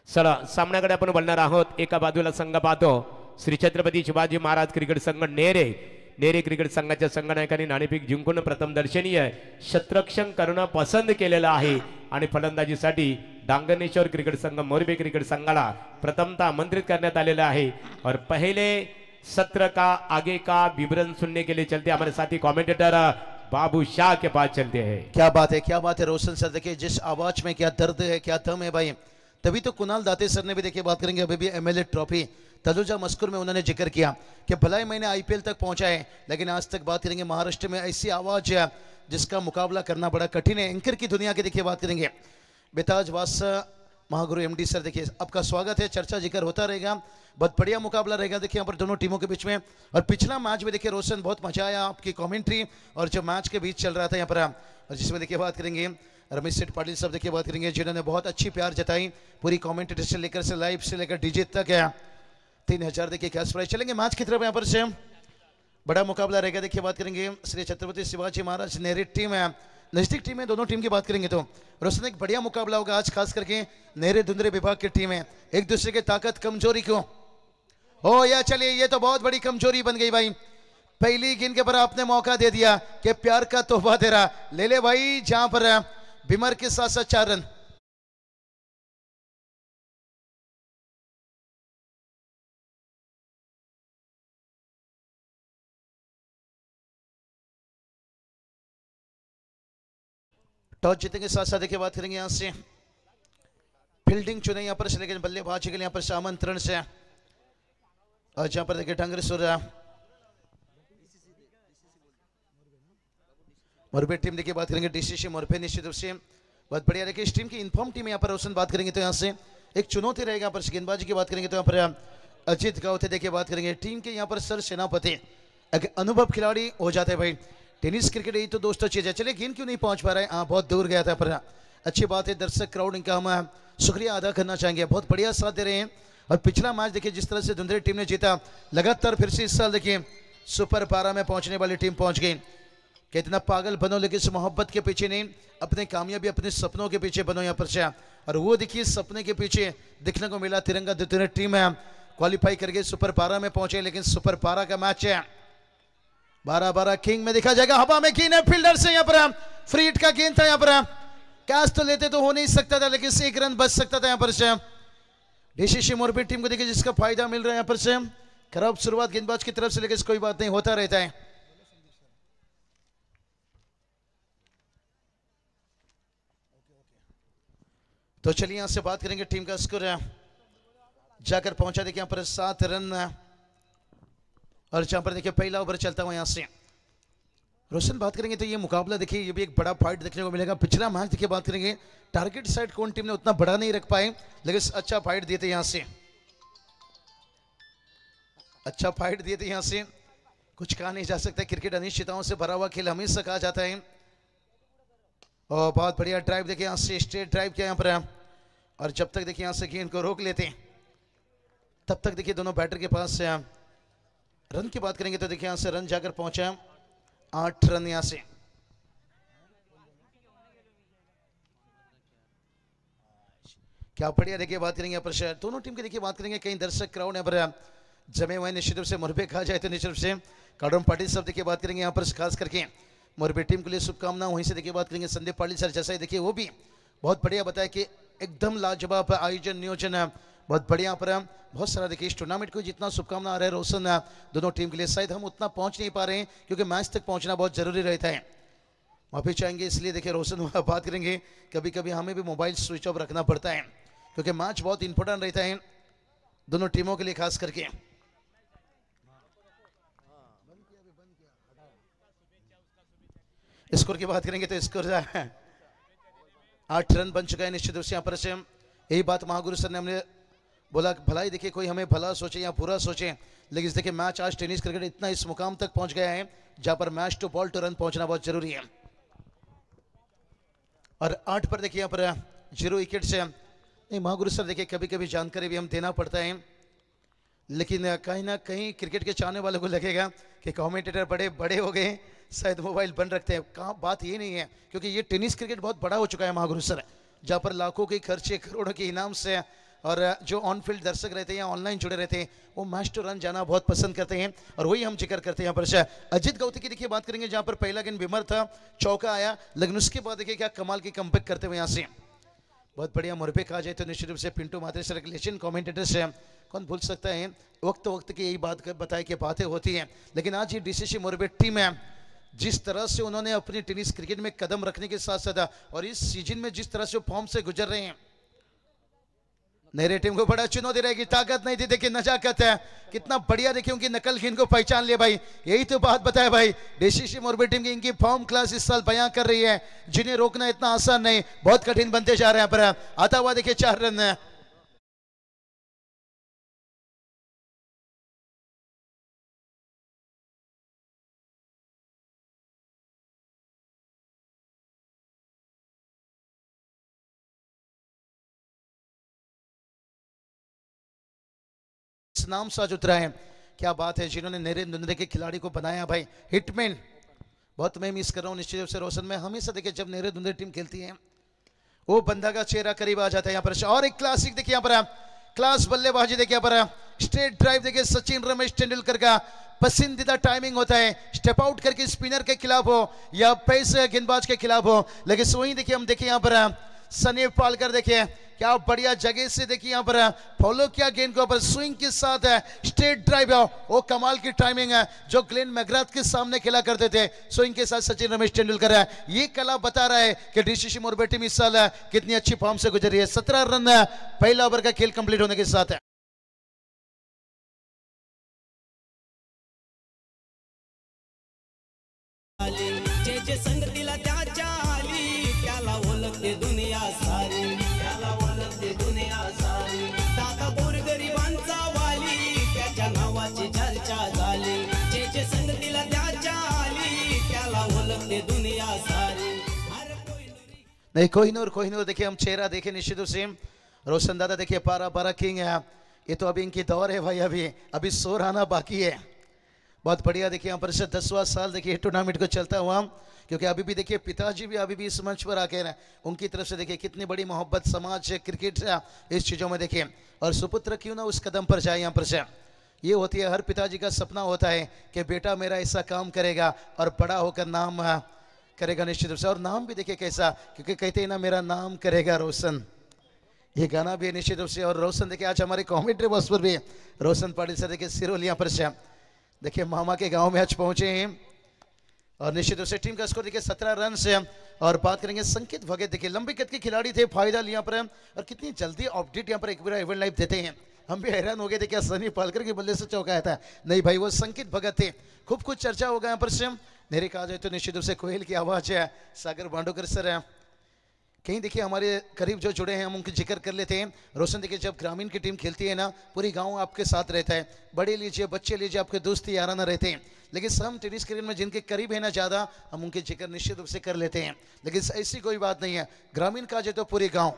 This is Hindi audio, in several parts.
चला सामन्याकडे आपण बोलणार आहोत. एका बाजूला संघ पाहतो श्री छत्रपती शिवाजी महाराज क्रिकेट संघ नेरे. नेरे क्रिकेट संघाच्या संघनायकांनी नाणेफेक जिंकून प्रथम दर्शनीय शतरक्षण करणं पसंत केलेलं आहे आणि फलंदाजीसाठी डांगनेश्वर क्रिकेट संघ मोरबी क्रिकेट संघाला प्रथमतः आमंत्रित करण्यात आलेलं आहे. और पहले सत्र का आगे का विवरण सुनने के लिए चलते हमारे साथी कमेंटेटर बाबू शाह के पास चलते हैं. क्या बात है, क्या बात है रोशन सर. देखिए जिस आवाज में क्या दर्द है, क्या दम है भाई. तभी तो कुणाल दाते सर ने भी देखिए बात करेंगे. अभी भी एमएलए ट्रॉफी तलुजा मस्कुर में उन्होंने जिक्र किया कि भलाई मैंने आईपीएल तक पहुंचा है, लेकिन आज तक बात करेंगे महाराष्ट्र में ऐसी आवाज है जिसका मुकाबला करना बड़ा कठिन है. एंकर की दुनिया की देखिए बात करेंगे बेताज वासा महागुरु एमडी सर. देखिए आपका स्वागत है. चर्चा जिक्र होता रहेगा. बहुत बढ़िया मुकाबला रहेगा देखिए यहाँ पर दोनों टीमों के बीच में. और पिछला मैच में देखिए रोशन बहुत मजा आया आपकी कमेंट्री और जो मैच के बीच चल रहा था यहाँ पर, और जिसमें देखिए बात करेंगे रमेश सेठ पाटिल साहब देखिए बात करेंगे जिन्होंने बहुत अच्छी प्यार जताई. पूरी कमेंटेटर से लेकर से लाइव से लेकर डीजे तक है. 3000 देखिए कैश प्राइज. चलेंगे मैच की तरफ. यहाँ पर से बड़ा मुकाबला रहेगा. देखिए बात करेंगे श्री छत्रपति शिवाजी महाराज नेरी टीम है, नजदीक टीम है. दोनों टीम की बात करेंगे तो रोशन एक बढ़िया मुकाबला होगा आज, खास करके नेरे धुंधरे विभाग की टीम है. एक दूसरे की ताकत कमजोरी को ओ या चलिए ये तो बहुत बड़ी कमजोरी बन गई भाई. पहली गेंद के ऊपर आपने मौका दे दिया कि प्यार का तोहफा दे रहा. ले ले भाई. जहां पर बीमर के साथ साथ 4 रन. टॉस जीतने के साथ साथ देखिए बात करेंगे यहां से फील्डिंग चुने यहाँ पर से, लेकिन बल्लेबाजी के लिए यहाँ पर से आमंत्रण से. और जहां पर देखिए ढंगरेश्वर मोरबी टीम देखिए बात करेंगे डीसीसी मोरबी निश्चित रूप से बहुत बढ़िया. देखिए इस टीम की इन्फॉर्म टीम यहाँ पर रोशन बात करेंगे तो यहाँ से एक चुनौती रहेगा. यहाँ पर गेंदबाजी की बात करेंगे तो यहाँ पर अजीत गावते देखिए बात करेंगे टीम के यहाँ पर सर सेनापति अनुभव खिलाड़ी हो जाते हैं भाई. टेनिस क्रिकेट यही तो दोस्तों चीज है. चलिए गेंद क्यों नहीं पहुंच पा रहा है. हाँ बहुत दूर गया था पर अच्छी बात है. दर्शक क्राउड इनका हम शुक्रिया अदा करना चाहेंगे. बहुत बढ़िया साथ दे रहे हैं. और पिछला मैच देखिए जिस तरह से धुंधरी टीम ने जीता, लगातार फिर से इस साल देखिए सुपर 12 में पहुंचने वाली टीम पहुंच गई. कितना पागल बनो लेकिन इस मोहब्बत के पीछे नहीं, अपने कामयाबी अपने सपनों के पीछे बनो यहाँ पर से. और वो देखिए सपने के पीछे दिखने को मिला. तिरंगा द्वितीय टीम है क्वालिफाई करके सुपर 12 में पहुंचे, लेकिन सुपर 12 का मैच है 12-12 किंग में देखा जाएगा. हवा में गेंद है फील्डर से. यहाँ पर फ्री हिट का गेंद था. यहाँ पर कैच तो लेते तो हो नहीं सकता था, लेकिन 1 रन बच सकता था यहाँ पर से. डीसीसी मोरबी टीम को देखिए जिसका फायदा मिल रहा है यहाँ पर से. खराब शुरुआत गेंदबाज की तरफ से, लेकिन कोई बात नहीं, होता रहता है. तो चलिए यहां से बात करेंगे टीम का स्कोर जाकर पहुंचा देखिए यहाँ पर 7 रन. और जहां पर देखिए पहला ओवर चलता हुआ यहां से रोशन बात करेंगे तो ये मुकाबला देखिए ये भी एक बड़ा फाइट देखने को मिलेगा. पिछला मैच देखिए बात करेंगे टारगेट साइड कौन टीम ने उतना बड़ा नहीं रख पाए, लेकिन अच्छा फाइट दिए थे यहां से. अच्छा फाइट दिए थे यहां से. कुछ कहा नहीं जा सकता. क्रिकेट अनिश्चितताओं से भरा हुआ खेल हमेशा कहा जाता है. और बहुत बढ़िया ड्राइव देखिए यहाँ से स्ट्रेट ड्राइव किया यहाँ पर. और जब तक देखिए यहाँ से गेंद को रोक लेते तब तक देखिए दोनों बैटर के पास रन की बात करेंगे तो देखिए यहाँ से रन जाकर पहुंचा 8 रन यहाँ से. क्या बढ़िया देखिए बात करेंगे यहाँ पर दोनों टीम की देखिए बात करेंगे. कई दर्शक क्राउड यहाँ पर जमे हुए निश्चित रूप से मोरबी कहा जाए तो निश्चित रूप से काडम पाटिल साहब देखिए बात करेंगे यहाँ पर खास करके मोरबी टीम के लिए शुभकामनाएं. वहीं से देखिए बात करेंगे संदीप पाटिल सर जैसा ही देखिए वो भी बहुत बढ़िया बताया कि एकदम लाजवाब आयोजन नियोजन है. बहुत बढ़िया पर बहुत सारा देखिए इस टूर्नामेंट को जितना शुभकामना आ रहा है रोशन दोनों टीम के लिए. शायद हम उतना पहुंच नहीं पा रहे हैं क्योंकि मैच तक पहुंचना बहुत जरूरी रहता है. माफी चाहेंगे इसलिए देखिए रोशन बात करेंगे कभी कभी हमें भी मोबाइल स्विच ऑफ रखना पड़ता है क्योंकि मैच बहुत इंपॉर्टेंट रहता है दोनों टीमों के लिए खास करके. स्कोर की बात करेंगे तो स्कोर 8 रन बन चुका है निश्चित रूप से. यहाँ पर से यही बात महागुरु सर ने हमने बोला भलाई देखिए कोई हमें भला सोचे या बुरा सोचे, लेकिन देखिए मैच आज टेनिस क्रिकेट इतना इस मुकाम तक पहुंच गया है जहां पर match two ball two run पहुंचना बहुत जरूरी है. और 8 पर देखिए यहाँ पर 0 विकेट से नहीं. महागुरु सर देखिए कभी कभी जानकारी भी हम देना पड़ता है, लेकिन कहीं ना कहीं क्रिकेट के चाहने वालों को लगेगा कि कमेंटेटर बड़े बड़े हो गए, शायद मोबाइल बंद रखते हैं. कहाँ बात ये नहीं है क्योंकि ये टेनिस क्रिकेट बहुत बड़ा हो चुका है महागुरु सर, जहाँ पर लाखों के खर्चे करोड़ों के इनाम से और जो ऑन फील्ड दर्शक रहते हैं या ऑनलाइन जुड़े रहते हैं वो मैच टू रन जाना बहुत पसंद करते हैं और वही हम जिक्र करते हैं यहाँ पर। अजित गौती की देखिए बात करेंगे, जहाँ पर पहला गेंद विमर था, चौका आया, लेकिन उसके बाद देखिए क्या कमाल की कमबैक करते हुए यहाँ से बहुत बढ़िया मुरबे कहा जाए तो निश्चित रूप से पिंटू मात्रेसर एक लेजेंड कमेंटेटर से कौन भूल सकता है। वक्त वक्त की यही बात बताए कि बातें होती हैं, लेकिन आज ये डीसीसी मुरबे टीम है, जिस तरह से उन्होंने अपनी टेनिस क्रिकेट में कदम रखने के साथ साथ और इस सीजन में जिस तरह से फॉर्म से गुजर रहे हैं, नेरे टीम को बड़ा चुनौती रहेगी। ताकत नहीं थी, देखिए नजाकत है, कितना बढ़िया देखिए उनकी नकल की इनको पहचान लिया भाई। यही तो बात बताया भाई, डीसीसी मोरबी टीम की इनकी फॉर्म क्लास इस साल बयां कर रही है, जिन्हें रोकना इतना आसान नहीं, बहुत कठिन बनते जा रहे हैं। पर आता हुआ देखिए 4 रन है। नाम साज उतरा है, क्या बात है, जिन्होंने नेरे नुंदरे के खिलाड़ी को बनाया भाई हिटमैन। बहुत मैं मिस कर रहा हूँ निश्चित रूप से रोशन में, हमेशा देखिए जब नेरे नुंदरे टीम खेलती है वो बंदा का चेहरा करीब आ जाता है यहाँ पर। और एक क्लासिक देखिए यहाँ पर, क्लास बल्लेबाजी देखिए यहाँ पर, स्ट्रेट ड्राइव देखिए सचिन रमेश तेंदुलकर का पसंदीदा टाइमिंग होता है, स्टेप आउट करके स्पिनर के खिलाफ हो या पेस गेंदबाज के खिलाफ हो। लेकिन वही देखिए हम देखिए यहाँ पर सनी पालकर देखिए क्या बढ़िया जगह से देखिए यहाँ पर फॉलो किया गेंद को, पर स्विंग के साथ है स्ट्रेट ड्राइव है, वो कमाल की टाइमिंग है जो ग्लेन मैकग्राथ के सामने खेला करते थे। स्विंग के साथ सचिन रमेश तेंदुलकर है, ये कला बता रहा है कि डीसीसी मोरबी टीम इस साल कितनी अच्छी फॉर्म से गुजर रही है। 17 रन पहला ओवर का खेल कंप्लीट होने के साथ है। जे जे संगतीला त्याच्या आली त्याला ओळखते दुनिया सारी, त्याला ओळखते दुनिया सारी। दादा गोरगरिबांचा वाली त्याच्या नावाची चर्चा झाली, जे जे संगतीला त्याच्या आली त्याला ओळखते दुनिया सारी। नहीं कोहिनूर देखिए हम चेहरा देखे निश्चित रूप से रोशन दादा देखिए पारा पारा किंग है, ये तो अभी इनकी दौर है भाई, अभी शोर आना बाकी है। बहुत बढ़िया देखिए यहाँ पर से 10वां साल देखिए टूर्नामेंट को चलता हुआ, क्योंकि अभी भी देखिए पिताजी भी अभी भी इस मंच पर आके हैं, उनकी तरफ से देखिए कितनी बड़ी मोहब्बत समाज से क्रिकेट से इस चीज़ों में देखिए, और सुपुत्र क्यों ना उस कदम पर जाए यहाँ पर से। ये होती है हर पिताजी का सपना होता है कि बेटा मेरा ऐसा काम करेगा और बड़ा होकर नाम करेगा निश्चित रूप से, और नाम भी देखिए कैसा, क्योंकि कहते हैं ना मेरा नाम करेगा रोशन, ये गाना भी है निश्चित रूप से। और रोशन देखिए आज हमारे कॉमेंट्री बॉक्स पर भी रोशन पाटिल सर देखिए सिरोल यहाँ पर से देखिए मामा के गांव में आज पहुंचे हैं, और निश्चित रूप से टीम का स्कोर देखिए 17 रन से। और बात करेंगे संकेत भगत देखिए लंबी कद के खिलाड़ी थे, फायदा लिया पर और कितनी जल्दी अपडेट यहाँ पर एक बार इवेंट लाइव देते हैं, हम भी हैरान हो गए थे क्या सनी पालकर के बल्ले से चौका आया था। नहीं भाई वो संकेत भगत थे, खूब कुछ चर्चा होगा यहाँ पर से। मेरे कहा जाए तो निश्चित रूप से कोयल की आवाज है, सागर बांडोकर सर है, कहीं देखिए हमारे करीब जो जुड़े हैं हम उनके जिक्र कर लेते हैं। रोशन देखिए जब ग्रामीण की टीम खेलती है ना पूरी गांव आपके साथ रहता है, बड़े लीजिए बच्चे लीजिए आपके दोस्त याराना रहते हैं, लेकिन हम टेनिस क्रिकेट में जिनके करीब है ना ज़्यादा हम उनके जिक्र निश्चित रूप से कर लेते हैं, लेकिन ऐसी कोई बात नहीं है। ग्रामीण का जो तो पूरे गाँव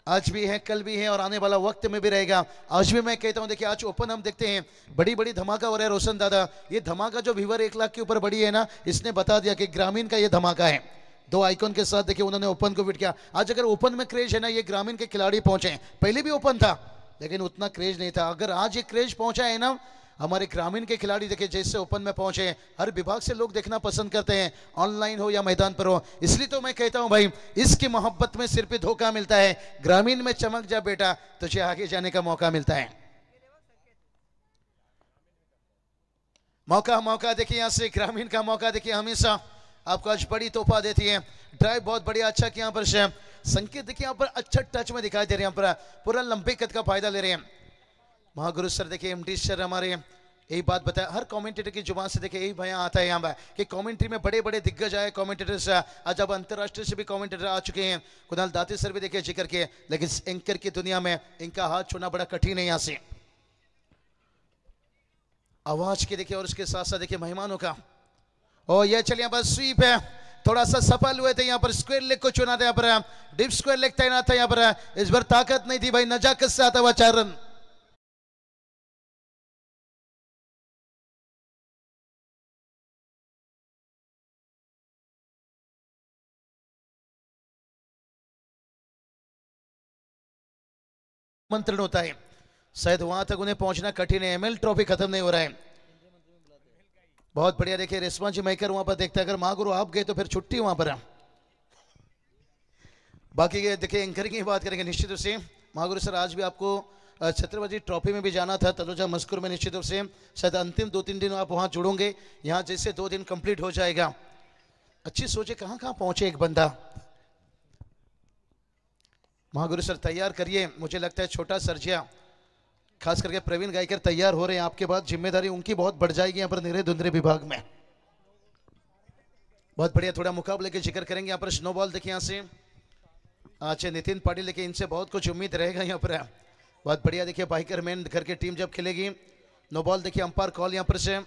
आज भी है, कल भी है और आने वाला वक्त में भी रहेगा। आज भी मैं कहता हूं देखिए आज ओपन हम देखते हैं बड़ी बड़ी धमाका हो रहा है रोशन दादा, ये धमाका जो व्यूवर 1 लाख के ऊपर बड़ी है ना, इसने बता दिया कि ग्रामीण का ये धमाका है। 2 आइकॉन के साथ देखिए उन्होंने ओपन को विट किया। आज अगर ओपन में क्रेज है ना, ये ग्रामीण के खिलाड़ी पहुंचे, पहले भी ओपन था लेकिन उतना क्रेज नहीं था, अगर आज ये क्रेज पहुंचा है ना हमारे ग्रामीण के खिलाड़ी देखिए जैसे ओपन में पहुंचे, हर विभाग से लोग देखना पसंद करते हैं, ऑनलाइन हो या मैदान पर हो। इसलिए तो मैं कहता हूं भाई इसकी मोहब्बत में सिर पे धोखा मिलता है, ग्रामीण में चमक जा बेटा तुझे आगे जाने का मौका मिलता है। मौका देखिए यहां से ग्रामीण का मौका देखिए हमेशा आपको आज बड़ी तोहफा देती है। ड्राइव बहुत बढ़िया अच्छा किया यहाँ पर संकेत देखिए यहाँ पर अच्छा टच में दिखाई दे रहे हैं, यहाँ पर पूरा लंबे कद का फायदा ले रहे हैं। महागुरु सर देखिए एमडी सर हमारे यही बात बताया, हर कमेंटेटर की जुबान से देखिए यही भैया आता है यहाँ पर कि कमेंट्री में बड़े बड़े दिग्गज आए कमेंटेटर्स, आज अब अंतर्राष्ट्रीय से भी कमेंटेटर आ चुके हैं। कुणाल दाते सर भी देखिए जिक्र किए, लेकिन एंकर की दुनिया में इनका हाथ छूना बड़ा कठिन है। यहाँ से आवाज के देखिए और उसके साथ साथ देखिए मेहमानों का, और ये चलिए यहाँ पर स्वीप है, थोड़ा सा सफल हुए थे यहाँ पर, स्क्वायर लेग को चुना था यहाँ पर, डिप स्क्वायर लेग तैनात था यहाँ पर, इस बार ताकत नहीं थी भाई, नजाकत से आता हुआ 4 रन। मंत्रण होता है, शायद वहां तक उन्हें पहुंचना कठिन है। एमएल ट्रॉफी खत्म नहीं हो रहा है। बहुत बढ़िया, देखिए रिस्पॉन्स मेकर वहां पर देखते हैं, अगर महागुरु आप गए तो फिर छुट्टी वहां पर। बाकी देखिए एंकरिंग की बात करेंगे, निश्चित रूप से महागुरु सर आज भी आपको छत्रपति ट्रॉफी में भी जाना था, तलोजा मस्कुर में निश्चित रूप से शायद अंतिम 2-3 दिन आप वहां जुड़ोगे। यहाँ जैसे 2 दिन कंप्लीट हो जाएगा। अच्छी सोचे कहां कहां पहुंचे एक बंदा। महागुरु सर तैयार करिए, मुझे लगता है छोटा सर्जिया खास करके प्रवीण गायकर तैयार हो रहे हैं। आपके बाद जिम्मेदारी उनकी बहुत बढ़ जाएगी यहाँ पर नीरे धुंधरे विभाग में। बहुत बढ़िया, थोड़ा मुकाबले के जिक्र करेंगे। यहाँ पर स्नोबॉल देखिए, यहाँ से अच्छा नितिन पाटिल, लेकिन इनसे बहुत कुछ उम्मीद रहेगा यहाँ पर। बहुत बढ़िया, देखिए बाइकर मैन घर की टीम जब खेलेगी। नो बॉल, देखिए अंपायर कॉल यहाँ पर से।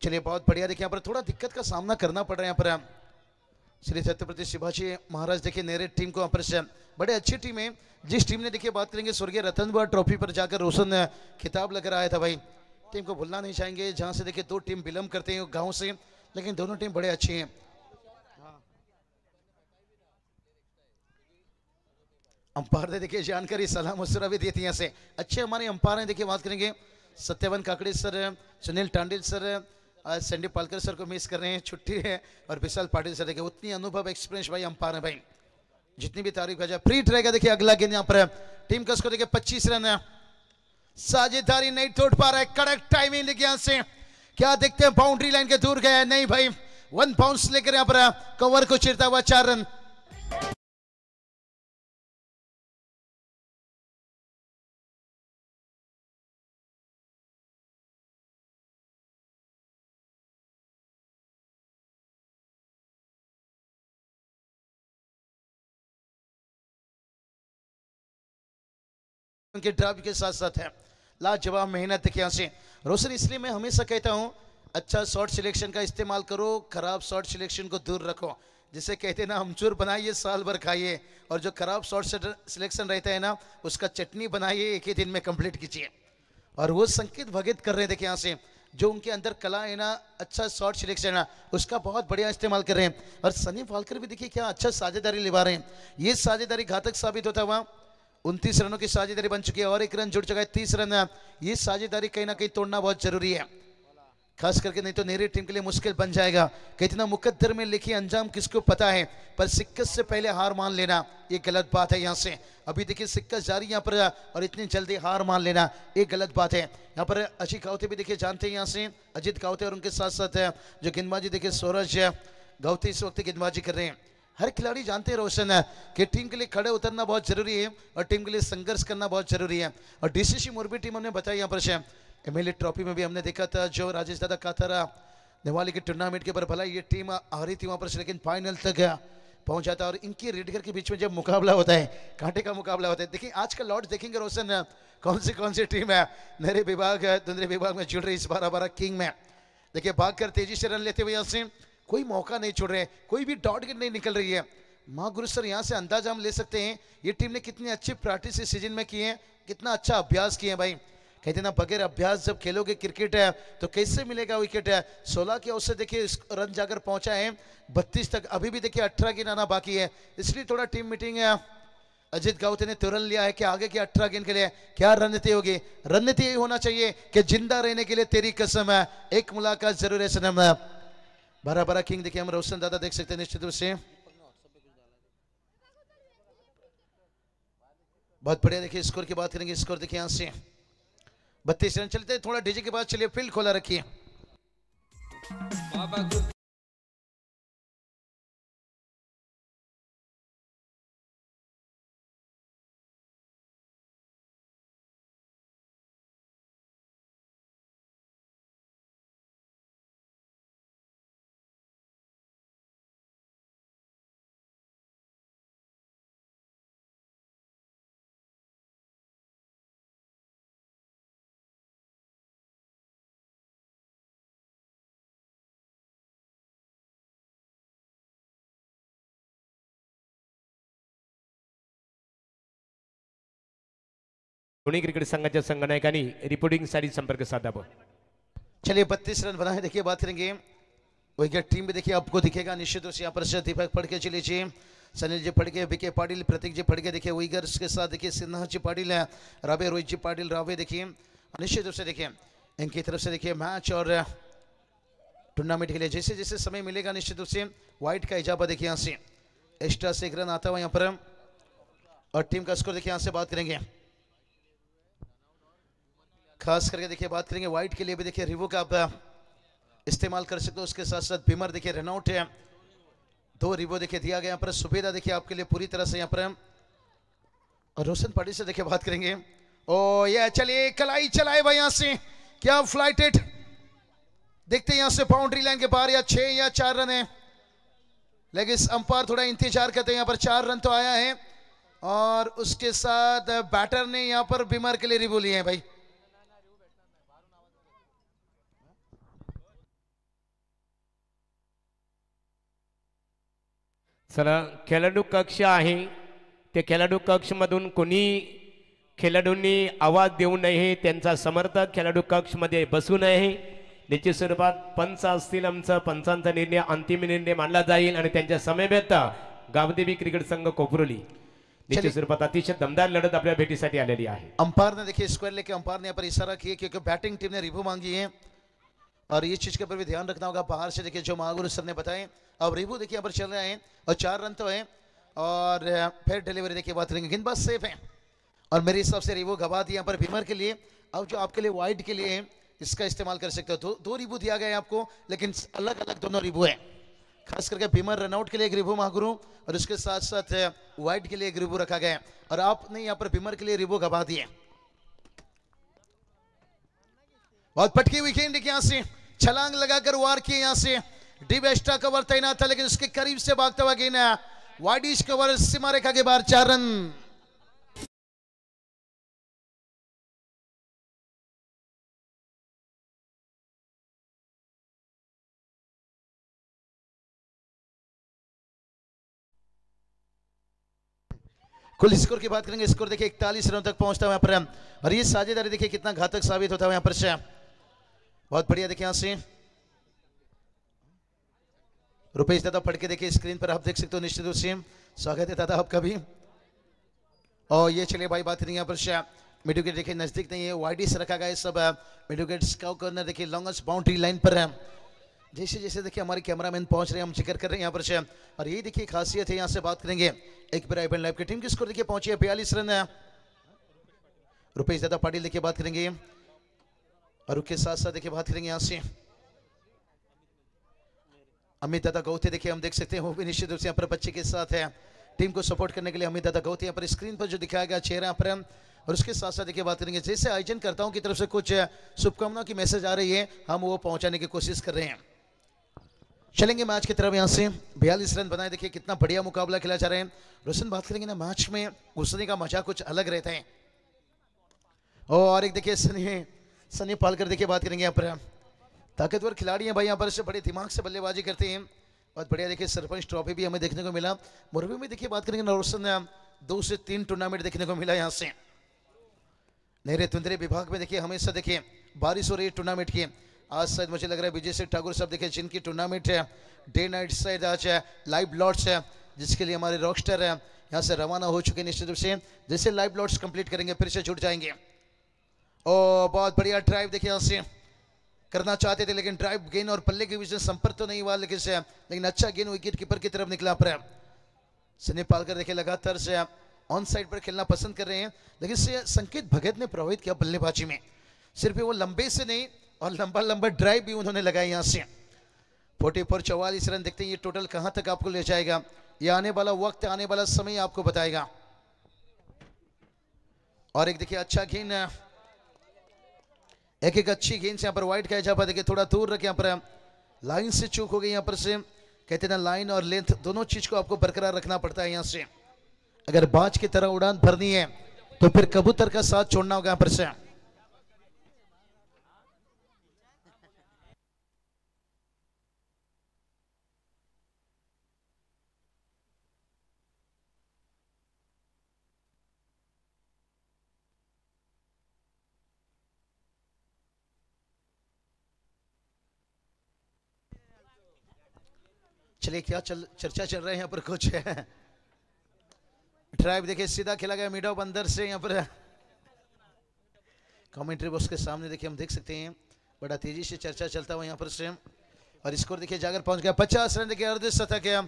चलिए बहुत बढ़िया, देखिए यहाँ पर थोड़ा दिक्कत का सामना करना पड़ रहा है यहाँ पर श्री छत्रपति शिवाजी महाराज। देखिए नेरेट टीम को यहाँ पर से बड़े अच्छी टीम है। जिस टीम ने देखिए बात करेंगे स्वर्गीय रतन बुआ ट्रॉफी पर जाकर रोशन खिताब लेकर आया था भाई, टीम को भूलना नहीं चाहेंगे। जहां से देखिए 2 टीम बिलोंग करते हैं गांव से, लेकिन दोनों टीम बड़े अच्छी हैं। अंपायर ने देखिए जानकारी सलाह मशुरा भी दी थी यहाँ से। अच्छे हमारे अंपायर हैं, देखिए बात करेंगे Satyavan Kakade sir, Sunil टांडिल sir, Sandeep Palkar sir को मिस कर रहे हैं, छुट्टी है। और विशाल पाटिल सर, देखिए उतनी अनुभव एक्सपीरियंस भाई अंपायर है भाई, जितनी भी तारीफ है। प्रीट रहेगा देखिए अगला गेंद यहाँ पर। टीम का स्कोर देखिए 25 रन। साझेदारी नहीं तोड़ पा रहा है, कड़क टाइमिंग देखिए यहाँ से। क्या देखते हैं बाउंड्री लाइन के दूर गया है, नहीं भाई 1 बाउंस लेकर यहाँ पर कवर को चिरता हुआ 4 रन। उनके ड्राइव के साथ साथ है लाजवाब मेहनत देखिए यहाँ से। रोशन, इसलिए मैं हमेशा कहता हूँ अच्छा शॉट सिलेक्शन का इस्तेमाल करो, खराब शॉट सिलेक्शन को दूर रखो। जिसे कहते हैं ना अमचूर बनाइए साल भर खाइए, और जो खराब शॉट सिलेक्शन रहता है ना उसका चटनी बनाइए, एक ही दिन में कंप्लीट कीजिए। और वो संकेत भगत कर रहे हैं देखिए यहाँ से, जो उनके अंदर कला है ना, अच्छा शॉट सिलेक्शन है उसका बहुत बढ़िया इस्तेमाल कर रहे हैं। और सनी फाल्कर भी देखिए क्या अच्छा साझेदारी निभा रहे हैं। ये साझेदारी घातक साबित होता हुआ 29 रनों की साझेदारी बन चुकी है और 1 रन जुड़ चुका है, 30 रन। ये साझेदारी कहीं ना कहीं तोड़ना बहुत जरूरी है, खास करके नहीं तो नेरी टीम के लिए मुश्किल बन जाएगा। कितना मुकद्दर में लिखी अंजाम किसको पता है, पर सिक्कत से पहले हार मान लेना ये गलत बात है। यहाँ से अभी देखिए सिक्कत जारी यहाँ पर, और इतनी जल्दी हार मान लेना ये गलत बात है। यहाँ पर अजीत गावते भी देखिए जानते हैं यहाँ से, अजीत गावते और उनके साथ साथ जो गेंदबाजी देखिए सूरज गावते इस वक्त गेंदबाजी कर रहे हैं। हर खिलाड़ी जानते हैं रोशन है कि टीम के लिए खड़े उतरना बहुत जरूरी है और टीम के लिए संघर्ष करना बहुत जरूरी है। और डीसीसी मोरबी टीम हमने बताया यहाँ पर से एमएलए ट्रॉफी में भी हमने देखा था, जो राजेश दादा काथारा दिवाली के टूर्नामेंट के पर भला ये टीम आ रही थी वहां पर से, लेकिन फाइनल तक पहुंच जाता है। और इनकी रेडगर के बीच में जब मुकाबला होता है, कांटे का मुकाबला होता है। देखिए आज का लॉर्ड देखेंगे रोशन, कौन सी टीम है मेरे विभाग दुंदरी विभाग में जुड़ रही इस 12-12 किंग में। देखिए भागकर तेजी से रन लेते हुए यहाँ से कोई मौका नहीं छोड़ रहे, कोई भी डॉट गेंद नहीं निकल रही है। माँ गुरु सर यहाँ से अंदाजा हम ले सकते हैं ये टीम ने कितनी अच्छी प्रैक्टिस इस सीजन में की है, कितना अच्छा अभ्यास किए भाई। कहते ना बगैर अभ्यास जब खेलोगे क्रिकेट है तो कैसे मिलेगा विकेट है। 16 के औसत देखिए रन जाकर पहुंचा है 32 तक, अभी भी देखिए 18 गेंद आना बाकी है। इसलिए थोड़ा टीम मीटिंग है, अजीत गावते ने तुरंत लिया है कि आगे की 18 गेंद के लिए क्या रणनीति होगी। रणनीति यही होना चाहिए कि जिंदा रहने के लिए तेरी कसम है, एक मुलाकात जरूर है सनम। 12-12 किंग देखिए हम रोशन दादा देख सकते हैं निश्चित रूप से, बहुत बढ़िया। देखिए स्कोर की बात करेंगे, स्कोर देखिए यहाँ से 32 रन चलते हैं। थोड़ा डीजे के बाद चलिए फील्ड खोला रखिए। पुणे क्रिकेट संघाच्या संघनायकांनी रिपोर्टिंग साठी संपर्क साधावा। चलिए 32 रन बनाए। देखिए बात करेंगे विकेट टीम भी देखिए आपको दिखेगा निश्चित रूप से यहाँ पर से दीपक पढ़ के चलिए सनील जी फड़के, बीके पाटिल, प्रतीक जी फड़के देखिए उइगर्स के साथ देखिए सिन्हा जी पाटिल है, रावे रोहित जी पाटिल रावे देखिए निश्चित रूप से देखिए इनकी तरफ से देखिए मैच और टूर्नामेंट के लिए जैसे जैसे समय मिलेगा निश्चित रूप से व्हाइट का इजाफा देखिए यहाँ से एक्स्ट्रा से एक रन आता हुआ यहाँ पर और टीम का स्कोर देखिए यहाँ से बात करेंगे, खास करके देखिए बात करेंगे व्हाइट के लिए भी देखिए रिवो का आप इस्तेमाल कर सकते हो। उसके साथ साथ बीमर देखिए रनआउट है, 2 रिवो देखिए दिया गया यहाँ पर। सुबेदा देखिए आपके लिए पूरी तरह से यहाँ पर और रोशन पाटिल से देखिए बात करेंगे। ओ ये चलिए कलाई चलाए भाई यहाँ से, क्या फ्लाइटेड देखते हैं यहाँ से बाउंड्री लाइन के बाहर या 6 या 4 रन है, लेकिन अंपायर थोड़ा इंतजार करते हैं। यहाँ पर 4 रन तो आया है और उसके साथ बैटर ने यहाँ पर बीमर के लिए रिवो लिए हैं भाई। चला खेळाडू कक्ष आहे, ते खेळाडू कक्ष मधून कोणी खेळाडूंनी आवाज देऊ नये, त्यांचा समर्थक खेळाडू कक्ष मध्ये बसू नये। निश्चित स्वरूपात पंच असतील, आमचा पंचांचा निर्णय अंतिम निर्णय मानला जाईल आणि त्यांच्या समवेत गावदेवी क्रिकेट संघ कोपरोली निश्चित स्वरूपात अतिशय दमदार लढत आपल्या भेटीसाठी आलेली आहे। अंपायर ने देखिए स्क्वायर लेके अंपायर ने यहाँ पर इशारा किया क्योंकि बैटिंग टीम ने रिव्यू मांगी है और ये चीज के ऊपर भी ध्यान रखना होगा। बाहर से देखिए जो महागुरु सर ने बताए अब रिव्यू देखिए यहाँ पर चल रहे हैं और 4 रन तो है और फिर डिलीवरी देखिए बात करेंगे, गेंदबाज सेफ है और मेरे हिसाब से रिव्यू गवा दिया यहाँ पर बीमर के लिए। अब जो आपके लिए वाइड के लिए इसका इस्तेमाल कर सकते हो। 2 रिव्यू दिया गया है आपको, लेकिन अलग अलग दोनों रिव्यू है। खास करके बीमर रनआउट के लिए एक रिव्यू महागुरु और उसके साथ साथ वाइड के लिए एक रिव्यू रखा गया है और आपने यहाँ पर बीमर के लिए रिव्यू गवा दिए। बहुत पटकी हुई गेंद देखिए यहाँ से छलांग लगाकर वार किए यहाँ से, डीप एक्स्ट्रा कवर तैनात था लेकिन उसके करीब से भागता हुआ गेंद वाइडिश कवर सीमा रेखा के बाहर 4 रन। कुल स्कोर की बात करेंगे, स्कोर देखिए 41 रनों तक पहुंचता है यहाँ पर और ये साझेदारी देखिए कितना घातक साबित होता है यहाँ पर से। बहुत बढ़िया देखिए यहाँ से रुपेश दादा फड़के देखिए स्क्रीन पर आप देख सकते हो, निश्चित रूप से स्वागत है दादा आपका भी। और ये चलिए भाई बात नहीं यहाँ पर मिड विकेट देखिए नजदीक नहीं है, वाइडी से रखा गया है सब मिड विकेट स्काउट कॉर्नर देखिए लॉन्गेस्ट बाउंड्री लाइन पर है। जैसे जैसे देखिए हमारे कैमरामैन पहुंच रहे हैं हम जिक्र कर रहे हैं यहाँ पर और ये देखिए खासियत है यहाँ से बात करेंगे एक बार लाइव की टीम की स्कोर देखिए पहुंची है 42 रन। रुपेश दादा पाटिल देखिए बात करेंगे और उसके साथ साथ देखिए बात करेंगे यहाँ से अमित दादा गौते देखिए हम देख सकते हैं वो भी निश्चित रूप से यहाँ पर बच्चे के साथ है टीम को सपोर्ट करने के लिए। अमित दादा गौते यहाँ पर स्क्रीन पर जो दिखाया गया चेहरा पर और उसके साथ साथ देखिए बात करेंगे जैसे आयोजनकर्ताओं की तरफ से कुछ शुभकामनाओं की मैसेज आ रही है हम वो पहुंचाने की कोशिश कर रहे हैं। चलेंगे मैच की तरफ यहाँ से 42 रन बनाए देखिए कितना बढ़िया मुकाबला खेला जा रहा है। रोशन बात करेंगे ना मैच में घुसने का मजा कुछ अलग रहता है। और एक देखिए सनी पालकर देखिए बात करेंगे यहाँ पर ताकतवर खिलाड़ी हैं भाई यहाँ पर से बड़े दिमाग से बल्लेबाजी करते हैं। बहुत बढ़िया देखिए सरपंच ट्रॉफी भी हमें देखने को मिला। मोरबी में देखिए बात करेंगे रोशन 2 से 3 टूर्नामेंट देखने को मिला यहाँ से। नहरे तुंदरे विभाग में देखिए हमेशा देखिए बारिश हो रही है टूर्नामेंट की। आज शायद मुझे लग रहा है विजय सिंह ठाकुर साहब देखिए जिनकी टूर्नामेंट है डे नाइट शायद आज लाइव लॉट्स है जिसके लिए हमारे रॉकस्टार है यहाँ से रवाना हो चुके निश्चित रूप से। जैसे लाइव लॉट्स कंप्लीट करेंगे फिर से जुट जाएंगे। और बहुत बढ़िया ड्राइव देखिए यहाँ से करना चाहते थे लेकिन ड्राइव गेंद और पल्ले के बीच में संपर्क तो नहीं हुआ लेकिन अच्छा गेंद विकेट कीपर की तरफ निकला पर सनी पालकर देखिए लगातार से ऑन साइड पर खेलना पसंद कर रहे हैं लेकिन संकेत भगत ने प्रभावित किया बल्लेबाजी में। सिर्फ वो लंबे से नहीं और लंबा लंबा ड्राइव भी उन्होंने लगाया यहाँ से। 44 रन देखते हैं ये टोटल कहां तक आपको ले जाएगा, ये आने वाला वक्त आने वाला समय आपको बताएगा। और एक देखिए अच्छा गेंद एक अच्छी गेंद से यहाँ पर वाइड का इजाफा देखिए थोड़ा दूर रखे यहाँ पर लाइन से चूक हो गई यहाँ पर से। कहते ना लाइन और लेंथ दोनों चीज को आपको बरकरार रखना पड़ता है यहाँ से। अगर बाज की तरह उड़ान भरनी है तो फिर कबूतर का साथ छोड़ना होगा यहाँ पर से। चलिए क्या चर्चा चल रहा है यहाँ पर कुछ ड्राइव देखिए सीधा खेला गया मिड ऑफ अंदर से, यहाँ पर कमेंट्री बॉक्स के सामने देखिए हम देख सकते हैं बड़ा तेजी से चर्चा चलता हुआ यहाँ पर से। और स्कोर देखिए जाकर पहुंच गया 50 रन देखिए अर्धशतक है,